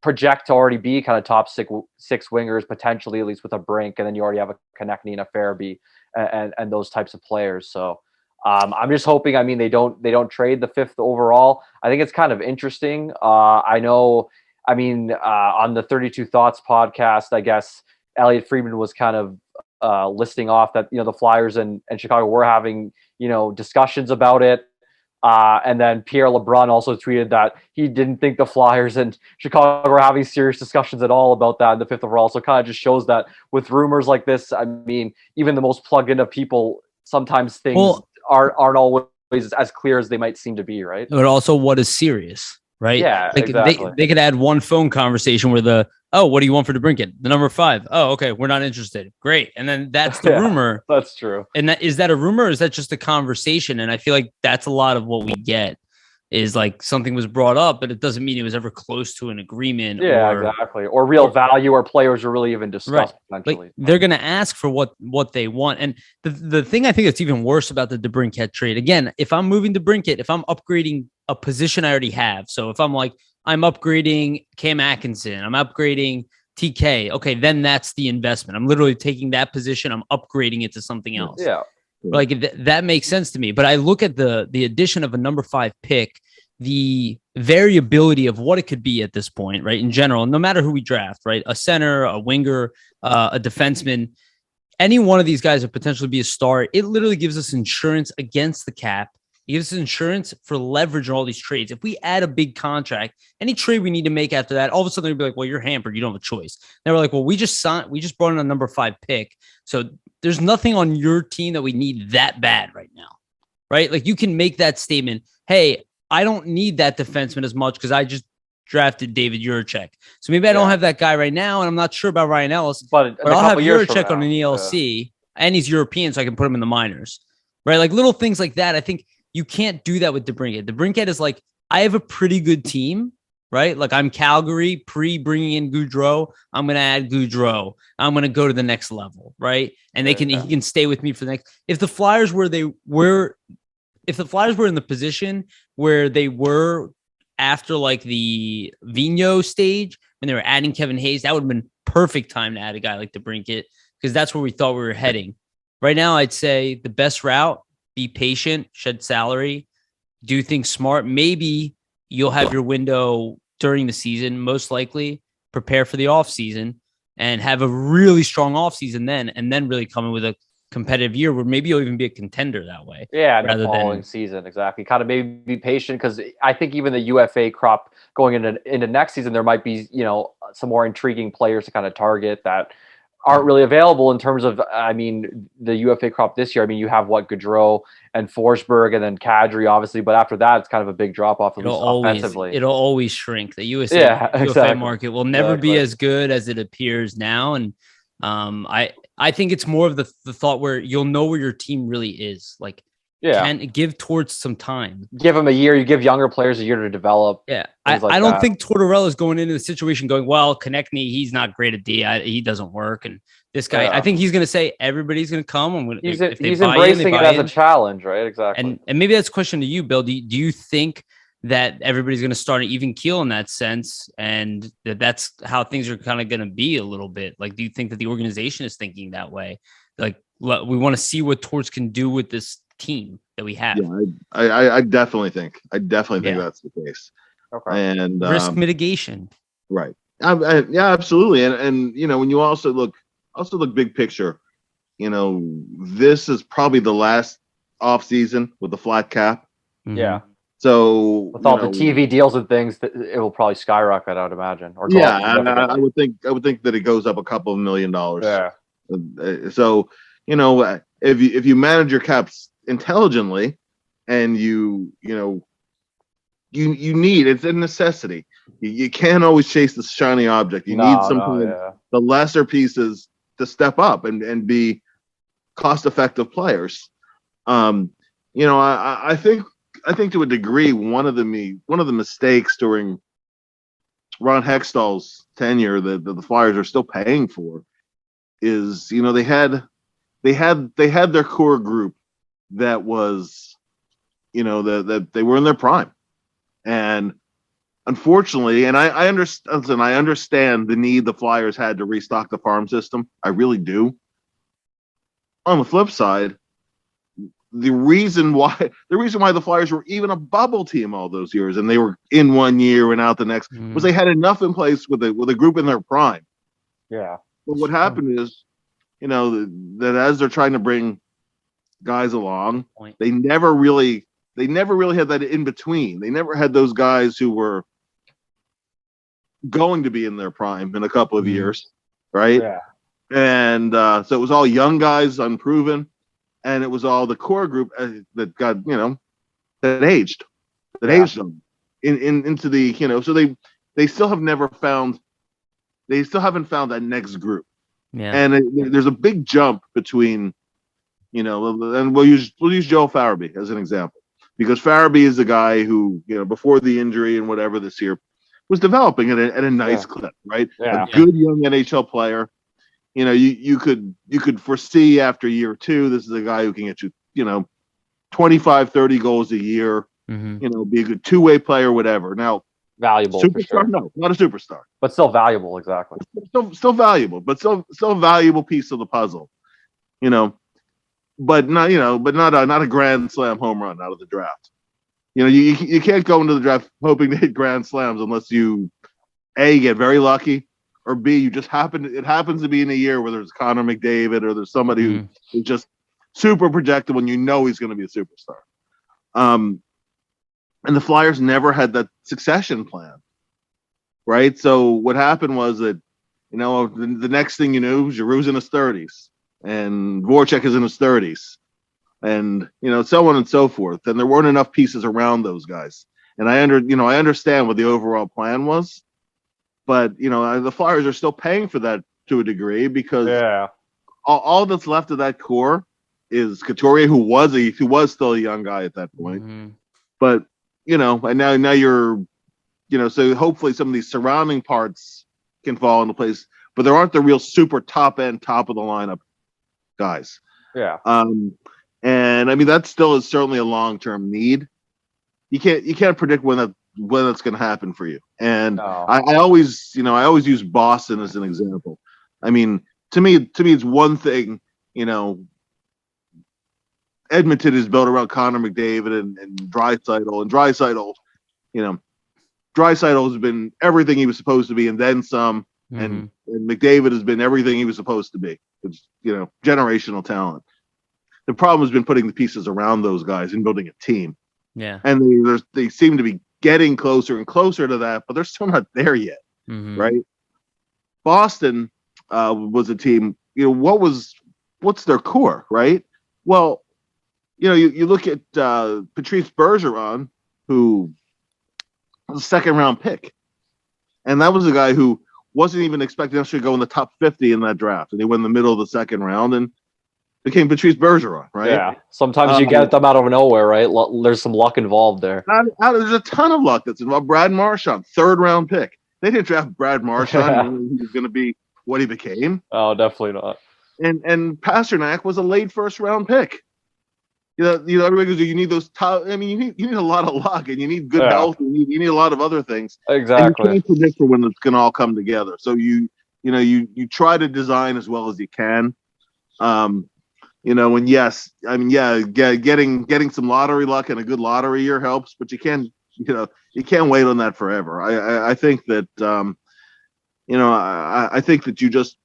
project to already be kind of top six wingers, potentially, at least with a Brink. And then you already have a Konechny and a Farabee and those types of players. So I'm just hoping, I mean, they don't trade the 5th overall. I think it's kind of interesting. I know, I mean, on the 32 Thoughts podcast, I guess Elliot Friedman was kind of listing off that the Flyers and Chicago were having discussions about it, and then Pierre LeBrun also tweeted that he didn't think the Flyers and Chicago were having serious discussions at all about that in the 5th overall. So it kind of just shows that with rumors like this, I mean, even the most plugged into people, sometimes things aren't always as clear as they might seem to be, right? But also, what is serious, right? Yeah, exactly. They could add one phone conversation where what do you want for DeBrincat? The number 5. Oh, okay, we're not interested. Great. And then that's the rumor. That's true. And is that a rumor or is that just a conversation? And I feel like that's a lot of what we get is like something was brought up, but it doesn't mean it was ever close to an agreement. Yeah, exactly. Or real value or players are really even discussed. Right. Like, they're going to ask for what they want. And the thing I think that's even worse about the DeBrincat trade, again, if I'm moving DeBrincat, if I'm upgrading a position I already have. So if I'm like, I'm upgrading Cam Atkinson, I'm upgrading TK. Okay, then that's the investment. I'm literally taking that position, I'm upgrading it to something else. Yeah. Like that makes sense to me. But I look at the addition of a number 5 pick, the variability of what it could be at this point, right? In general, no matter who we draft, right? A center, a winger, a defenseman, any one of these guys would potentially be a star. It literally gives us insurance against the cap. It gives us insurance for leverage on all these trades. If we add a big contract, any trade we need to make after that, all of a sudden they'll be like, well, you're hampered. You don't have a choice. And we're like, well, we just brought in a number 5 pick. So there's nothing on your team that we need that bad right now, right? Like you can make that statement. Hey, I don't need that defenseman as much because I just drafted David Juracek. So maybe I don't have that guy right now. And I'm not sure about Ryan Ellis, but I'll have Juracek on an ELC and he's European. So I can put him in the minors, right? Like little things like that. I think you can't do that with DeBrincat. DeBrincat is like, I have a pretty good team. right? Like I'm Calgary pre bringing in Goudreau. I'm going to add Goudreau. I'm going to go to the next level, right? And he can stay with me for the next. If the Flyers were in the position where they were after like the Vigneault stage when they were adding Kevin Hayes, that would have been perfect time to add a guy like DeBrincat because that's where we thought we were heading. Right now, I'd say the best route: be patient, shed salary, do things smart. Maybe you'll have your window during the season, most likely prepare for the off season and have a really strong off season then, and then really come in with a competitive year where maybe you'll even be a contender that way. Yeah, in the following season, exactly. Kind of maybe be patient because I think even the UFA crop going into next season, there might be, some more intriguing players to kind of target that aren't really available in terms of, the UFA crop this year. You have Gaudreau and Forsberg and then Kadri, obviously, but after that, it's kind of a big drop off offensively. It'll always shrink. The UFA market will never be as good as it appears now. And I think it's more of the thought where you'll know where your team really is. Like, can give Torts some time. Give him a year. You give younger players a year to develop. Yeah. I don't think Tortorella is going into the situation going, well, Konechny, he's not great at D. He doesn't work. And this guy, I think he's going to say everybody's going to come. He's embracing it as a challenge, right? Exactly. And maybe that's a question to you, Bill. Do you think that everybody's going to start an even keel in that sense, and that's how things are kind of going to be a little bit? Like, do you think that the organization is thinking that way? Like, we want to see what Torts can do with this team that we have. Yeah, I definitely think that's the case. Okay. And risk mitigation. Right. Yeah, absolutely. And when you also look big picture, this is probably the last off season with the flat cap. Mm-hmm. Yeah. So with all the TV deals and things, it will probably skyrocket, I would imagine. Or I would think that it goes up a couple of $1 million. Yeah. So if you manage your caps intelligently, and you need, it's a necessity. You can't always chase the shiny object. You need the lesser pieces to step up and be cost effective players. I think to a degree, one of the mistakes during Ron Hextall's tenure that the Flyers are still paying for is, they had their core group that was, that they were in their prime, and unfortunately, and I understand the need the Flyers had to restock the farm system. I really do. On the flip side, the reason why the Flyers were even a bubble team all those years, and they were in one year and out the next, was they had enough in place with a group in their prime. Yeah. But what happened is, that as they're trying to bring guys along, they never really had that in between. They never had those guys who were going to be in their prime in a couple of years, right? Yeah. And so it was all young guys, unproven. And it was all the core group that got, that aged them into the, so they still haven't found that next group. Yeah. And there's a big jump between, and we'll use Joe Farabee as an example, because Farabee is a guy who, before the injury and whatever this year was developing at a nice clip, right? Yeah. A good young NHL player. You could foresee after year two, this is a guy who can get you, 25, 30 goals a year, be a good two-way player, whatever. Now, valuable. Superstar? For sure. No, not a superstar. But still valuable, exactly. Still valuable, but still a valuable piece of the puzzle. But not a grand slam home run out of the draft. You can't go into the draft hoping to hit grand slams unless you A, get very lucky, or B, it happens to be in a year where there's Connor McDavid or there's somebody who's just super projectable and he's going to be a superstar. And the Flyers never had that succession plan, right? So what happened was that, the next thing you knew, Giroux's in his 30s and Voracek is in his 30s and, so on and so forth. And there weren't enough pieces around those guys. And I understand what the overall plan was. But, the Flyers are still paying for that to a degree because all that's left of that core is Couturier, who was still a young guy at that point. Mm-hmm. But, and now you're so hopefully some of these surrounding parts can fall into place, but there aren't the real super top of the lineup guys. Yeah. And I mean, that still is certainly a long-term need. You can't predict when that's going to happen for you. And No. I always use Boston as an example. I mean, to me, it's one thing, Edmonton is built around Connor McDavid and Draisaitl, and Draisaitl, Draisaitl has been everything he was supposed to be, and then some. And McDavid has been everything he was supposed to be. It's generational talent. The problem has been putting the pieces around those guys and building a team. Yeah, and they seem to be getting closer and closer to that, but they're still not there yet, right? Boston was a team. What's their core, right? Well, you look at Patrice Bergeron, who was a second-round pick, and that was a guy who wasn't even expected to actually go in the top 50 in that draft, and he went in the middle of the second round and became Patrice Bergeron, right? Yeah. Sometimes you get them out of nowhere, right? There's some luck involved there. There's a ton of luck that's involved. Brad Marchand, third-round pick. They didn't draft Brad Marchand. He was going to be what he became. Oh, definitely not. And Pasternak was a late first-round pick. Everybody goes, you need those top. I mean, you need a lot of luck, and you need good health. You need a lot of other things. Exactly. And you can't predict for when it's going to all come together. So you try to design as well as you can. And yes, I mean, getting some lottery luck and a good lottery year helps, but you can't wait on that forever. I think that I think that you just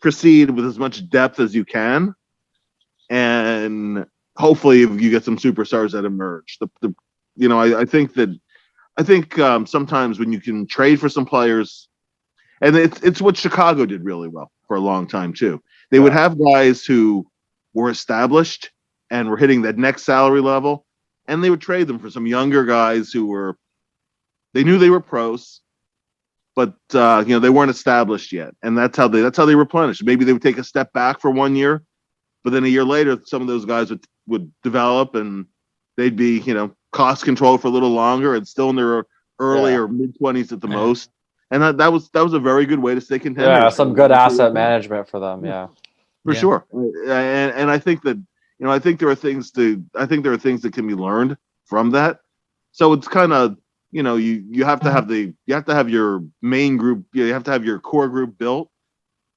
proceed with as much depth as you can, and hopefully you get some superstars that emerge. I think sometimes when you can trade for some players, and it's what Chicago did really well for a long time too. They would have guys who were established and were hitting that next salary level, and they would trade them for some younger guys who they knew they were pros, but they weren't established yet, and that's how they replenished. Maybe they would take a step back for 1 year, but then a year later, some of those guys would develop, and they'd be cost control for a little longer, and still in their early or mid-20s at the most. And that was a very good way to stay contender. Yeah, some good asset management for them. Yeah. For sure. And I think that, I think there are things that can be learned from that. So it's kind of, you have to have your main group, you have to have your core group built,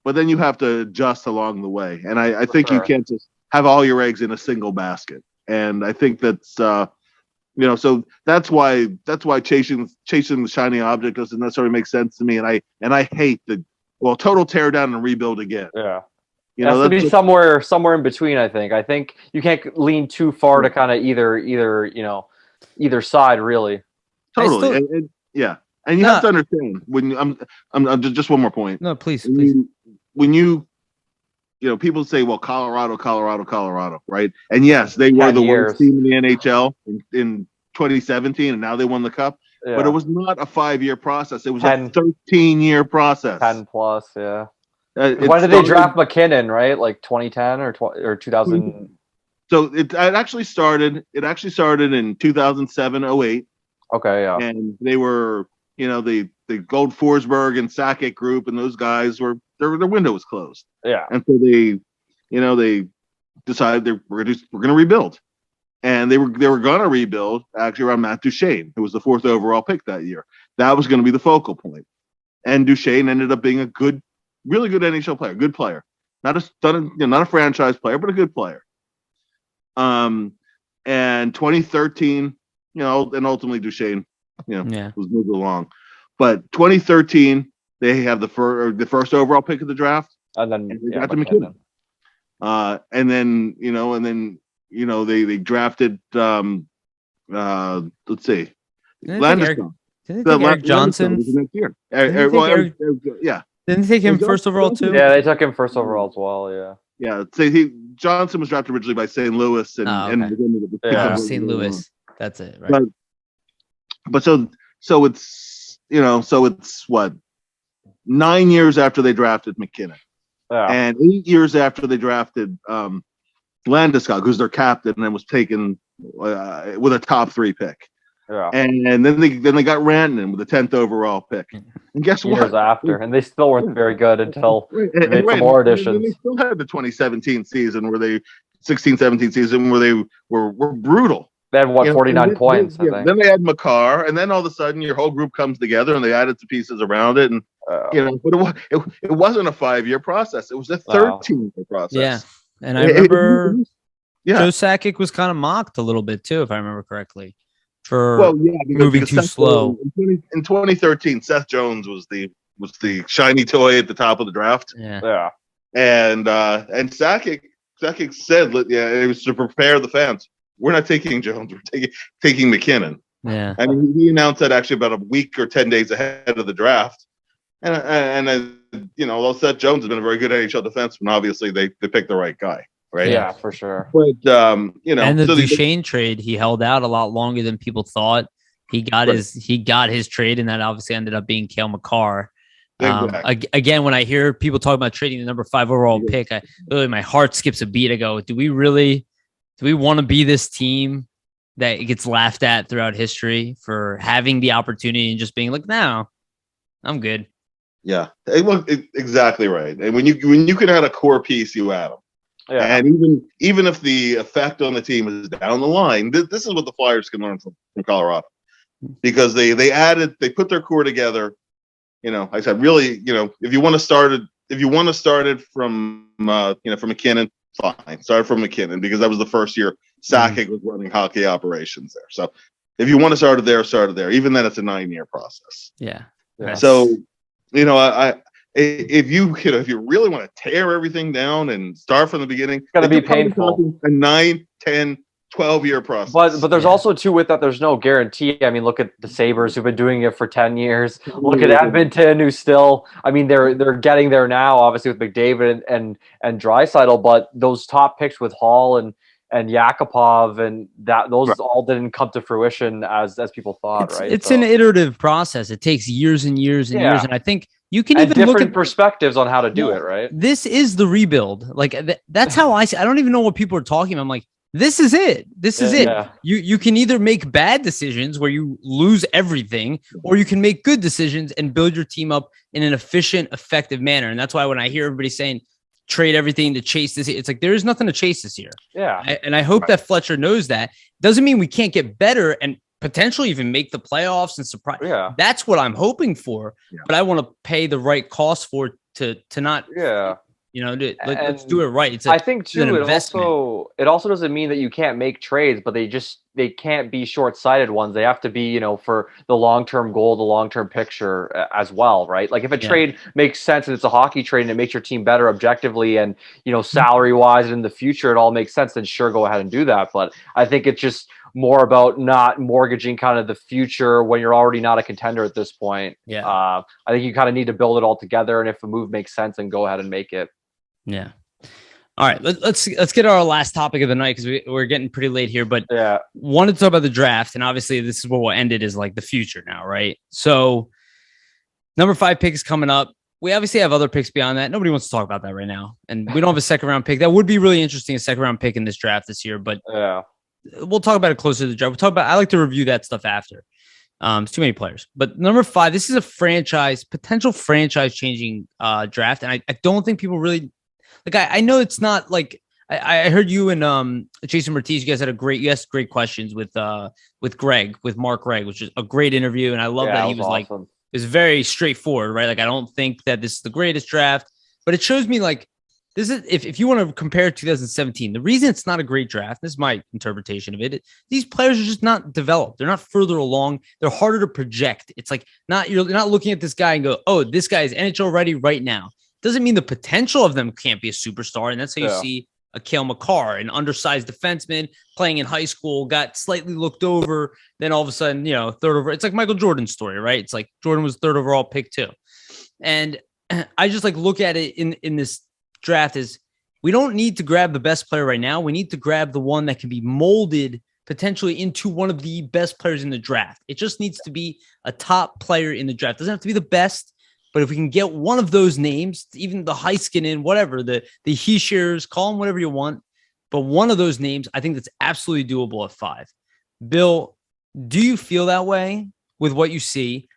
but then you have to adjust along the way. And I think you can't just have all your eggs in a single basket. And I think that's, so that's why chasing the shiny object doesn't necessarily make sense to me. And I hate total tear down and rebuild again. Yeah. It has to be somewhere in between. I think you can't lean too far to kind of either side, really. Totally, and you have to understand when I'm just one more point. No, please. When you people say, well, Colorado, right? And yes, they were the worst team in the NHL in 2017, and now they won the cup. Yeah. But it was not a 5-year process. It was a 13-year process. 10 plus, yeah. When did they draft McKinnon? Right, like 2010 or 2000. So it actually started. It actually started in 2007-08. Okay, yeah. And they were, the Gold Forsberg and Sakic group, and those guys their window was closed. Yeah. And so they decided we're going to rebuild, and they were going to rebuild actually around Matt Duchene, who was the 4th overall pick that year. That was going to be the focal point, and Duchene ended up being a really good NHL player, good player, not a franchise player, but a good player. And 2013, and ultimately Duchene, was moved along. But 2013, they have the first overall pick of the draft, and then they drafted McKinnon. And then they drafted let's see, Landeskog. Didn't they take Eric Johnson the next year? Yeah. Didn't they take him first overall too? Yeah, they took him first overall as well. Yeah. Yeah. Johnson was drafted originally by St. Louis, St. Louis. That's it, right? But so it's what, 9 years after they drafted McKinnon, and 8 years after they drafted Landeskog, who's their captain and was taken with a top 3 pick. Yeah. And then they got Rantanen with the 10th overall pick. And guess what? Years after, and they still weren't very good until they made some Right. more And additions. they still had the 2017 season where they 16-17 season where they were brutal. They had 49 points, I think. Then they had McCarr, and then all of a sudden your whole group comes together and they added some pieces around it, and but it wasn't a 5-year process. It was a 13-year process. Yeah, and I remember Joe Sakic was kind of mocked a little bit too, if I remember correctly, for moving too slow. In 2013, Seth Jones was the shiny toy at the top of the draft. Yeah. And Sakic said, it was to prepare the fans. We're not taking Jones. We're taking McKinnon. Yeah. And he announced that actually about a week or 10 days ahead of the draft. And although Seth Jones has been a very good NHL defenseman, obviously they picked the right guy, right? Yeah, for sure. But and the Duchesne trade, he held out a lot longer than people thought. He got his trade, and that obviously ended up being Cale Makar. Exactly. Again, when I hear people talk about trading the number 5 overall pick, my heart skips a beat. I go, do we want to be this team that gets laughed at throughout history for having the opportunity and just being like, no, I'm good. Yeah, exactly right. And when you can add a core piece, you add them. Yeah. And even if the effect on the team is down the line, this is what the Flyers can learn from Colorado, because they put their core together. I said, really, if you want to start it from McKinnon, fine. Start from McKinnon, because that was the first year Sakic was running hockey operations there. So if you want to start it there. Even then, it's a 9-year process. Yeah. So, if you really want to tear everything down and start from the beginning, it's going to be painful. A 9, 10, 12-year process. But there's also too with that, there's no guarantee. I mean, look at the Sabres who've been doing it for 10 years. Look at Edmonton, who still, I mean, they're getting there now, obviously with McDavid and Draisaitl, but those top picks with Hall and Yakupov and those all didn't come to fruition as people thought, right? It's an iterative process. It takes years and years and years, and I think you can even different look at perspectives on how to do it, right? This is the rebuild. Like that's how I see. I don't even know what people are talking about. I'm like, this is it. This is it. Yeah. You can either make bad decisions where you lose everything, or you can make good decisions and build your team up in an efficient, effective manner. And that's why when I hear everybody saying trade everything to chase this, it's like there is nothing to chase this year. Yeah. And I hope that Fletcher knows that. Doesn't mean we can't get better and potentially even make the playoffs and surprise. Yeah. That's what I'm hoping for. Yeah. But I want to pay the right cost for to not. Yeah. Let's do it right. I think too. It also doesn't mean that you can't make trades, but they can't be short-sighted ones. They have to be, for the long-term goal, the long-term picture as well, right? Like if a trade makes sense and it's a hockey trade and it makes your team better objectively and salary-wise and in the future it all makes sense, then sure, go ahead and do that. But I think it's just more about not mortgaging kind of the future when you're already not a contender at this point. Yeah. I think you kind of need to build it all together, and if a move makes sense, then go ahead and make it. Yeah. All right. Let's get our last topic of the night, because we're getting pretty late here. But wanted to talk about the draft, and obviously this is what we'll end it, is like the future now, right? So number 5 pick is coming up. We obviously have other picks beyond that. Nobody wants to talk about that right now, and we don't have a 2nd round pick. That would be really interesting, a 2nd round pick in this draft this year. But we'll talk about it closer to the draft. We'll talk about. I like to review that stuff after. It's too many players. But number 5, this is a potential franchise changing draft, and I don't think people really. Like I know it's not like I heard you and Jason Martiz. You guys had great questions with Mark Gregg, which is a great interview, and I love that he was awesome. Like, it was very straightforward, right? Like I don't think that this is the greatest draft, but it shows me like this is if you want to compare 2017, the reason it's not a great draft. This is my interpretation of it. These players are just not developed. They're not further along. They're harder to project. It's like you're not looking at this guy and go, oh, this guy is NHL ready right now. Doesn't mean the potential of them can't be a superstar. And that's how you see a Cale Makar, an undersized defenseman playing in high school, got slightly looked over. Then all of a sudden, 3rd over. It's like Michael Jordan's story, right? It's like Jordan was 3rd overall pick too. And I just like look at it in this draft is we don't need to grab the best player right now. We need to grab the one that can be molded potentially into one of the best players in the draft. It just needs to be a top player in the draft. It doesn't have to be the best. But if we can get one of those names, even the Heiskanen, whatever, the Heishers, call them whatever you want, but one of those names, I think that's absolutely doable at 5. Bill, Do you feel that way with what you see?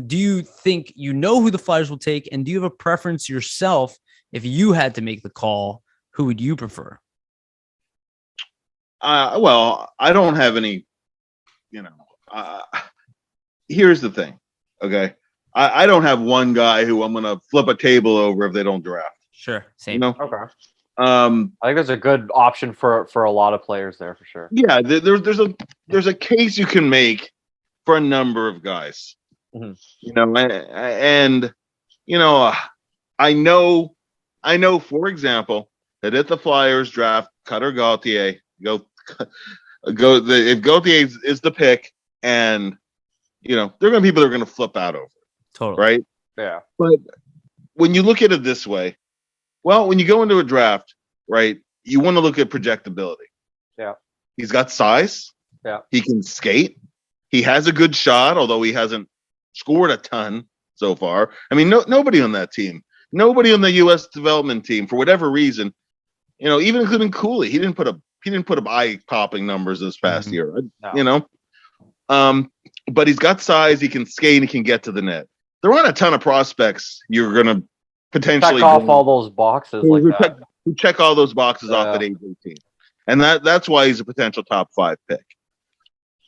Do you think you know who the Flyers will take? And do you have a preference yourself? If you had to make the call, who would you prefer? Well, I don't have any, here's the thing. Okay. I don't have one guy who I'm going to flip a table over if they don't draft. Sure. Same. Okay. I think there's a good option for a lot of players there for sure. Yeah. There's a case you can make for a number of guys, and I know, for example, that if the Flyers draft Cutter Gauthier, if Gauthier is the pick, and there are going to be people that are going to flip out over it. Totally. Right? Yeah. But when you look at it this way, well, when you go into a draft, right, you want to look at projectability. Yeah. He's got size. Yeah. He can skate. He has a good shot, although he hasn't scored a ton so far. I mean, nobody on that team, nobody on the U.S. development team, for whatever reason, even including Cooley, he didn't put up eye-popping numbers this past year. No. But he's got size. He can skate. And he can get to the net. There aren't a ton of prospects you're going to potentially check off all those boxes like that. Check all those boxes off at age 18, and that's why he's a potential top 5 pick.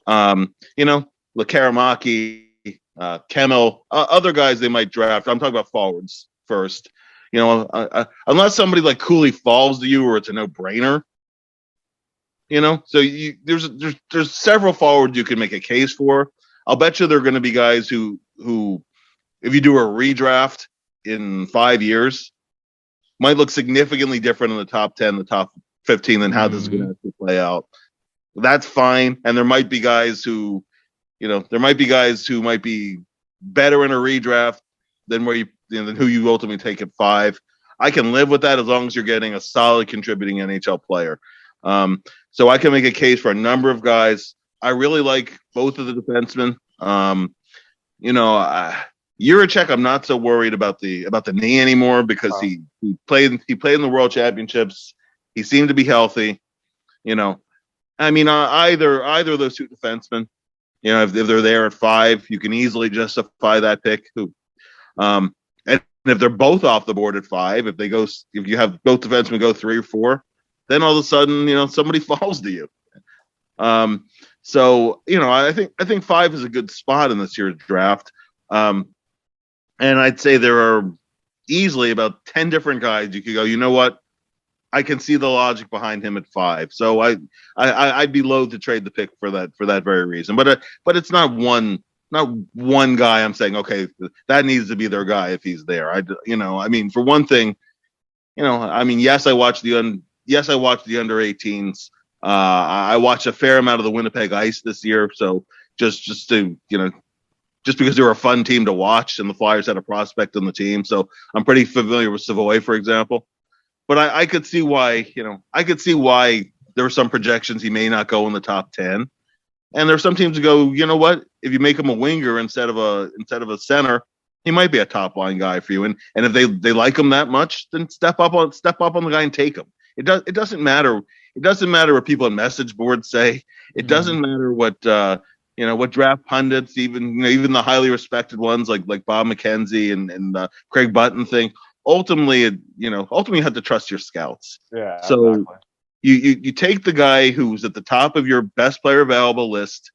Lekaramaki, Kemmel, other guys they might draft. I'm talking about forwards first. Unless somebody like Cooley falls to you, or it's a no-brainer. So there's several forwards you can make a case for. I'll bet you there are going to be guys who, if you do a redraft in 5 years, might look significantly different in the top 10, the top 15 than how this is going to actually play out. That's fine. And there might be guys who, might be better in a redraft than than who you ultimately take at 5. I can live with that as long as you're getting a solid contributing NHL player. So I can make a case for a number of guys. I really like both of the defensemen. Jiricek, I'm not so worried about the knee anymore because he played in the World Championships. He seemed to be healthy. Either of those two defensemen, if they're there at 5, you can easily justify that pick. And if they're both off the board at 5, if you have both defensemen go 3 or 4, then all of a sudden, somebody falls to you. I think 5 is a good spot in this year's draft. And I'd say there are easily about 10 different guys you could go, you know what? I can see the logic behind him at 5. So I'd be loath to trade the pick for that very reason. But it's not one guy I'm saying, okay, that needs to be their guy if he's there. For one thing, yes, I watched the under 18s. I watched a fair amount of the Winnipeg Ice this year. So just because they were a fun team to watch and the Flyers had a prospect on the team. So I'm pretty familiar with Savoy, for example. But I could see why, there were some projections he may not go in the top 10. And there are some teams who go, you know what? If you make him a winger instead of a center, he might be a top line guy for you. And if they like him that much, then step up on the guy and take him. It doesn't matter. It doesn't matter what people on message boards say. It doesn't matter what draft pundits, even the highly respected ones like Bob McKenzie and Craig Button think. Ultimately you have to trust your scouts. Yeah. So exactly. you take the guy who's at the top of your best player available list,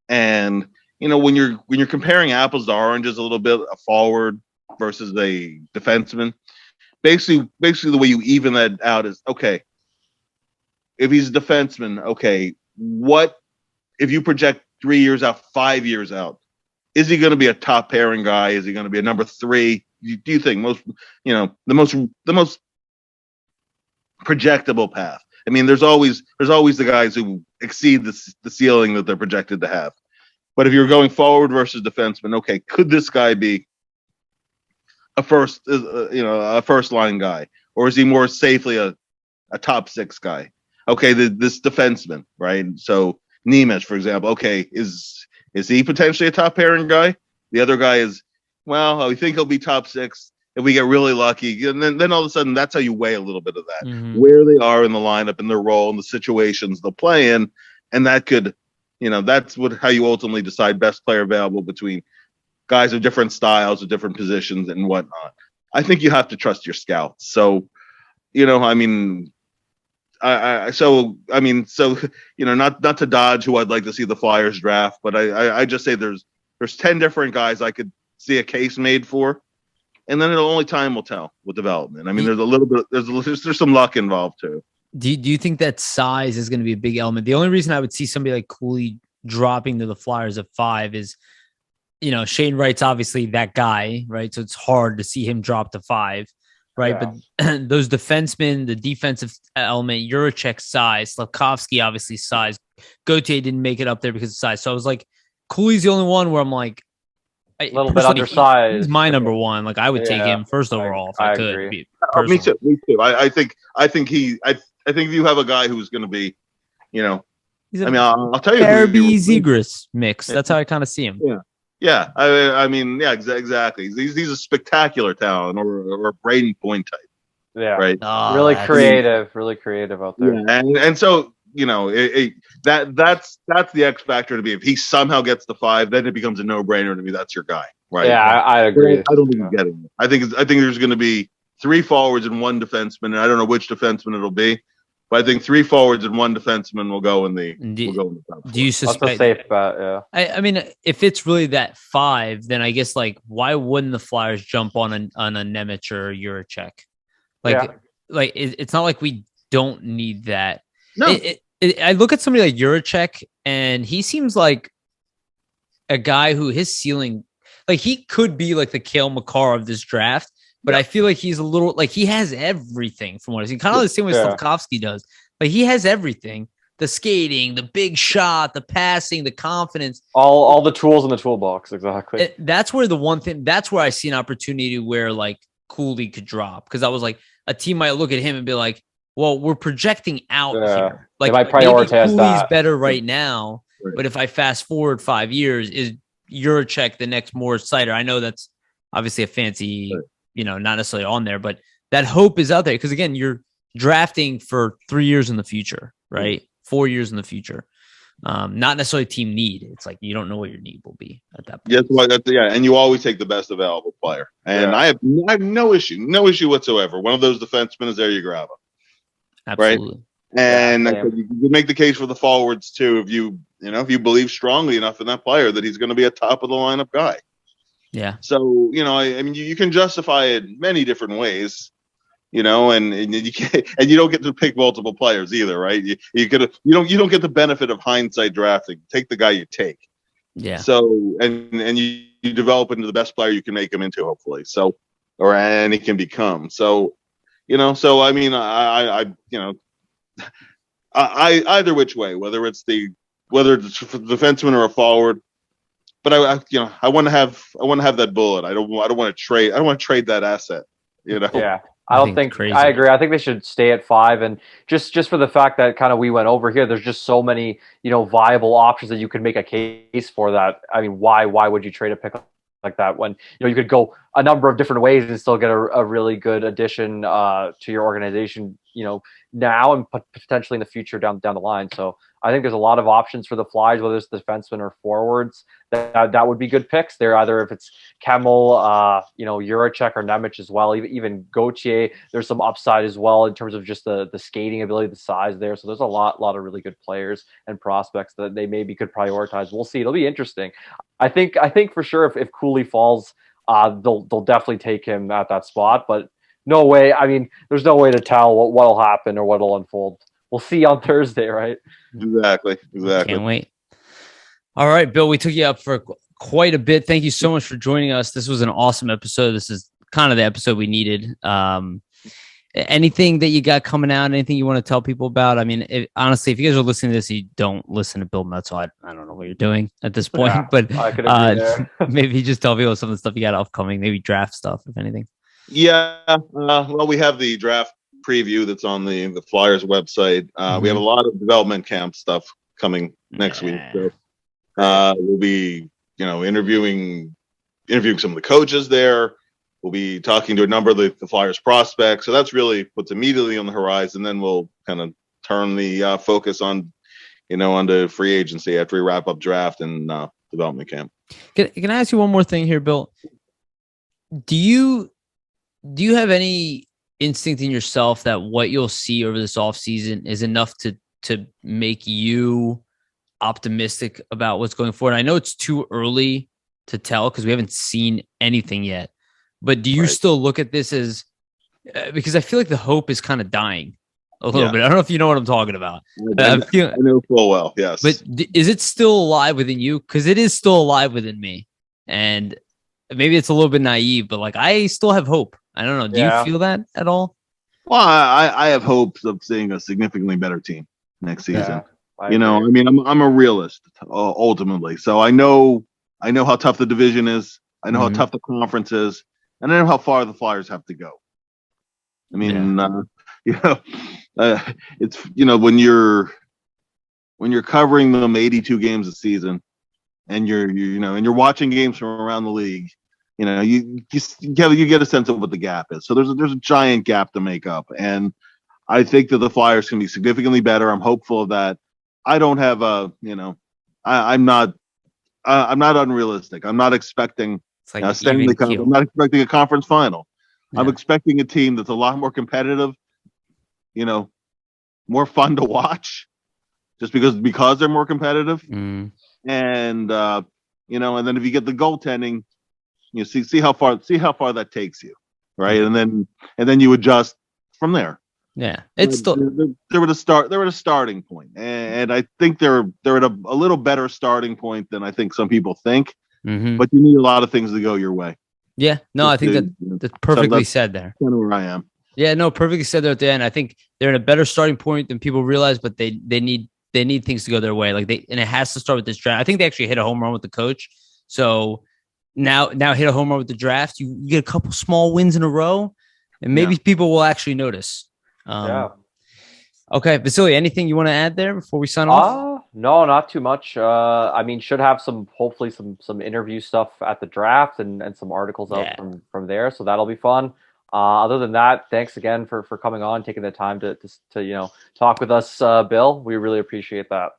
and when you're comparing apples to oranges a little bit, a forward versus a defenseman, basically the way you even that out is, okay, if he's a defenseman, okay, what if you project 3 years out, 5 years out? Is he going to be a top pairing guy? Is he going to be a number 3? Do you think the most projectable path? I mean, there's always the guys who exceed the ceiling that they're projected to have. But if you're going forward versus defenseman, okay, could this guy be a first line guy, or is he more safely a top 6 guy? Okay, this defenseman, right? So Nemeth, for example, okay, is he potentially a top pairing guy? The other guy is, well, we think he'll be top 6 if we get really lucky. And then all of a sudden, that's how you weigh a little bit of that, where they are in the lineup and their role and the situations they'll play in. And that could that's how you ultimately decide best player available between guys of different styles, of different positions, and whatnot. I think you have to trust your scouts. So, I mean, not to dodge who I'd like to see the Flyers draft, but I just say there's 10 different guys I could see a case made for, and then only time will tell with development. I mean, there's a little bit, there's some luck involved too. Do you think that size is going to be a big element? The only reason I would see somebody like Cooley dropping to the Flyers at 5 is, Shane Wright's obviously that guy, right? So it's hard to see him drop to 5, right? Yeah. But those defensemen, the defensive element, Juracek's size, Slavkovsky obviously size, Gauthier didn't make it up there because of size. So I was like, Cooley's the only one where I'm like, a little bit undersized. He's my number one. Like I would take him first overall if I could. Me too. I think if you have a guy who's going to be, I'll tell you, Farabee Zegras mix. That's how I kind of see him. Yeah. Exactly. He's a spectacular talent, or a Braden Point type. Yeah, right. Really creative out there. Yeah. And so that's the X factor to me. If he somehow gets the 5, then it becomes a no-brainer to me. That's your guy, right? Yeah, I agree. I don't think he's getting it. I think there's going to be 3 forwards and 1 defenseman, and I don't know which defenseman it'll be, but I think 3 forwards and 1 defenseman will go in the top 4. Do you suspect? That's a safe bet. Yeah. I mean, if it's really that 5, then I guess why wouldn't the Flyers jump on a Nemec or Juracek? It's not like we don't need that. No. I look at somebody like Juracek, and he seems like a guy who his ceiling, he could be like the Cale Makar of this draft, but I feel like he's a little he has everything from what I see. Kind of the same way Slavkovsky does. He has everything: the skating, the big shot, the passing, the confidence, all the tools in the toolbox. Exactly. That's where that's where I see an opportunity where Cooley could drop, because I was like, a team might look at him and be like, well, we're projecting out here. They might prioritize Cooley's that. Better right now, but if I fast forward 5 years, is Juracek the next Moritz Seider? I know that's obviously a fancy, not necessarily on there, but that hope is out there, because again, you're drafting for 3 years in the future, right? 4 years in the future. Not necessarily team need. It's you don't know what your need will be at that point. And you always take the best available player. And I have no issue whatsoever. One of those defensemen is there, you grab them. Absolutely. Right? And you make the case for the forwards too, if you believe strongly enough in that player that he's going to be a top of the lineup guy. Yeah. So, I mean, you can justify it many different ways, and you can't, and you don't get to pick multiple players either, right? You don't get the benefit of hindsight drafting. Take the guy you take. Yeah. So, and you develop into the best player you can make him into, hopefully. So, and he can become. So, I mean, I either which way, whether it's the defenseman or a forward, but I want to have that bullet. I don't want to trade that asset. Yeah, I agree. I think they should stay at 5, and just for the fact that kind of we went over here, there's just so many viable options that you could make a case for. That I mean, why would you trade a pick like that when you could go a number of different ways and still get a really good addition to your organization now and potentially in the future down the line. So I think there's a lot of options for the Flyers, whether it's defensemen or forwards, that would be good picks there. Either if it's Kemmel, Juracek or Nemec as well, even Gauthier, there's some upside as well in terms of just the skating ability, the size there. So there's a lot of really good players and prospects that they maybe could prioritize. We'll see. It'll be interesting. I think for sure if Cooley falls, they'll definitely take him at that spot, but no way. I mean, there's no way to tell what'll happen or what'll unfold. We'll see on Thursday, right? Exactly. Can't wait. All right, Bill, we took you up for quite a bit. Thank you so much for joining us. This was an awesome episode. This is kind of the episode we needed. Anything that you got coming out? Anything you want to tell people about? I mean, honestly, if you guys are listening to this, you don't listen to Bill Meltzer. I don't know what you're doing at this point, but maybe just tell people some of the stuff you got upcoming, maybe draft stuff, if anything. Yeah. Well, we have the draft preview that's on the Flyers website. We have a lot of development camp stuff coming next week. So, we'll be, interviewing some of the coaches there. We'll be talking to a number of the Flyers prospects. So that's really what's immediately on the horizon. Then we'll kind of turn the focus on onto free agency after we wrap up draft and development camp. Can I ask you one more thing here, Bill? Do you have any instinct in yourself that what you'll see over this offseason is enough to make you optimistic about what's going forward? I know it's too early to tell because we haven't seen anything yet, but do you still look at this as because I feel like the hope is kind of dying a little bit. I don't know if you know what I'm talking about. I know full well, yes. But is it still alive within you? Because it is still alive within me. And maybe it's a little bit naive, but like I still have hope. I don't know. Do you feel that at all? Well, I have hopes of seeing a significantly better team next season. I mean, I'm a realist ultimately. So I know how tough the division is. I know how tough the conference is. And I know how far the Flyers have to go. I mean, it's when you're covering them 82 games a season, and you're watching games from around the league, you get a sense of what the gap is. So there's a giant gap to make up, and I think that the Flyers can be significantly better. I'm hopeful of that. I don't have I'm not unrealistic. I'm not expecting Stanley Cup. I'm not expecting a conference final. Yeah. I'm expecting a team that's a lot more competitive, more fun to watch, just because they're more competitive. And and then if you get the goaltending, see how far that takes you, right? And then you adjust from there. Yeah, it's still they're at a starting point, and I think they're at a little better starting point than I think some people think. But you need a lot of things to go your way. Yeah, no, I think that's perfectly said there. Kind of where I am. Yeah, no, perfectly said there at the end. I think they're in a better starting point than people realize, but they need things to go their way. And it has to start with this draft. I think they actually hit a home run with the coach. So now hit a home run with the draft. You get a couple small wins in a row, and maybe people will actually notice. Okay, Vasili, anything you want to add there before we sign off? No, not too much. I mean, should have hopefully some interview stuff at the draft and some articles out from there. So that'll be fun. Other than that, thanks again for coming on, taking the time to talk with us, Bill. We really appreciate that.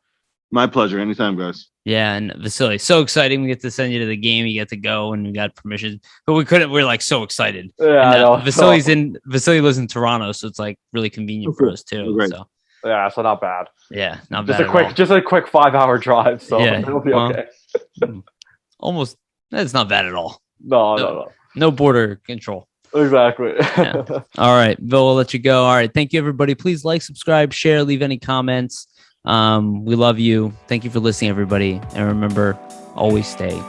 My pleasure. Anytime, guys. Yeah, and Vasili, so exciting. We get to send you to the game. You get to go, and we got permission, but we couldn't. We're like so excited. Yeah, and, Vasili lives in Toronto, so it's like really convenient for us too. So yeah, so not bad. Yeah, not just bad. Just a quick 5-hour drive. So it'll be okay. Almost. It's not bad at all. No border control. Exactly. Yeah. All right, Bill, we'll let you go. All right, thank you, everybody. Please like, subscribe, share, leave any comments. We love you. Thank you for listening, everybody. And remember, always stay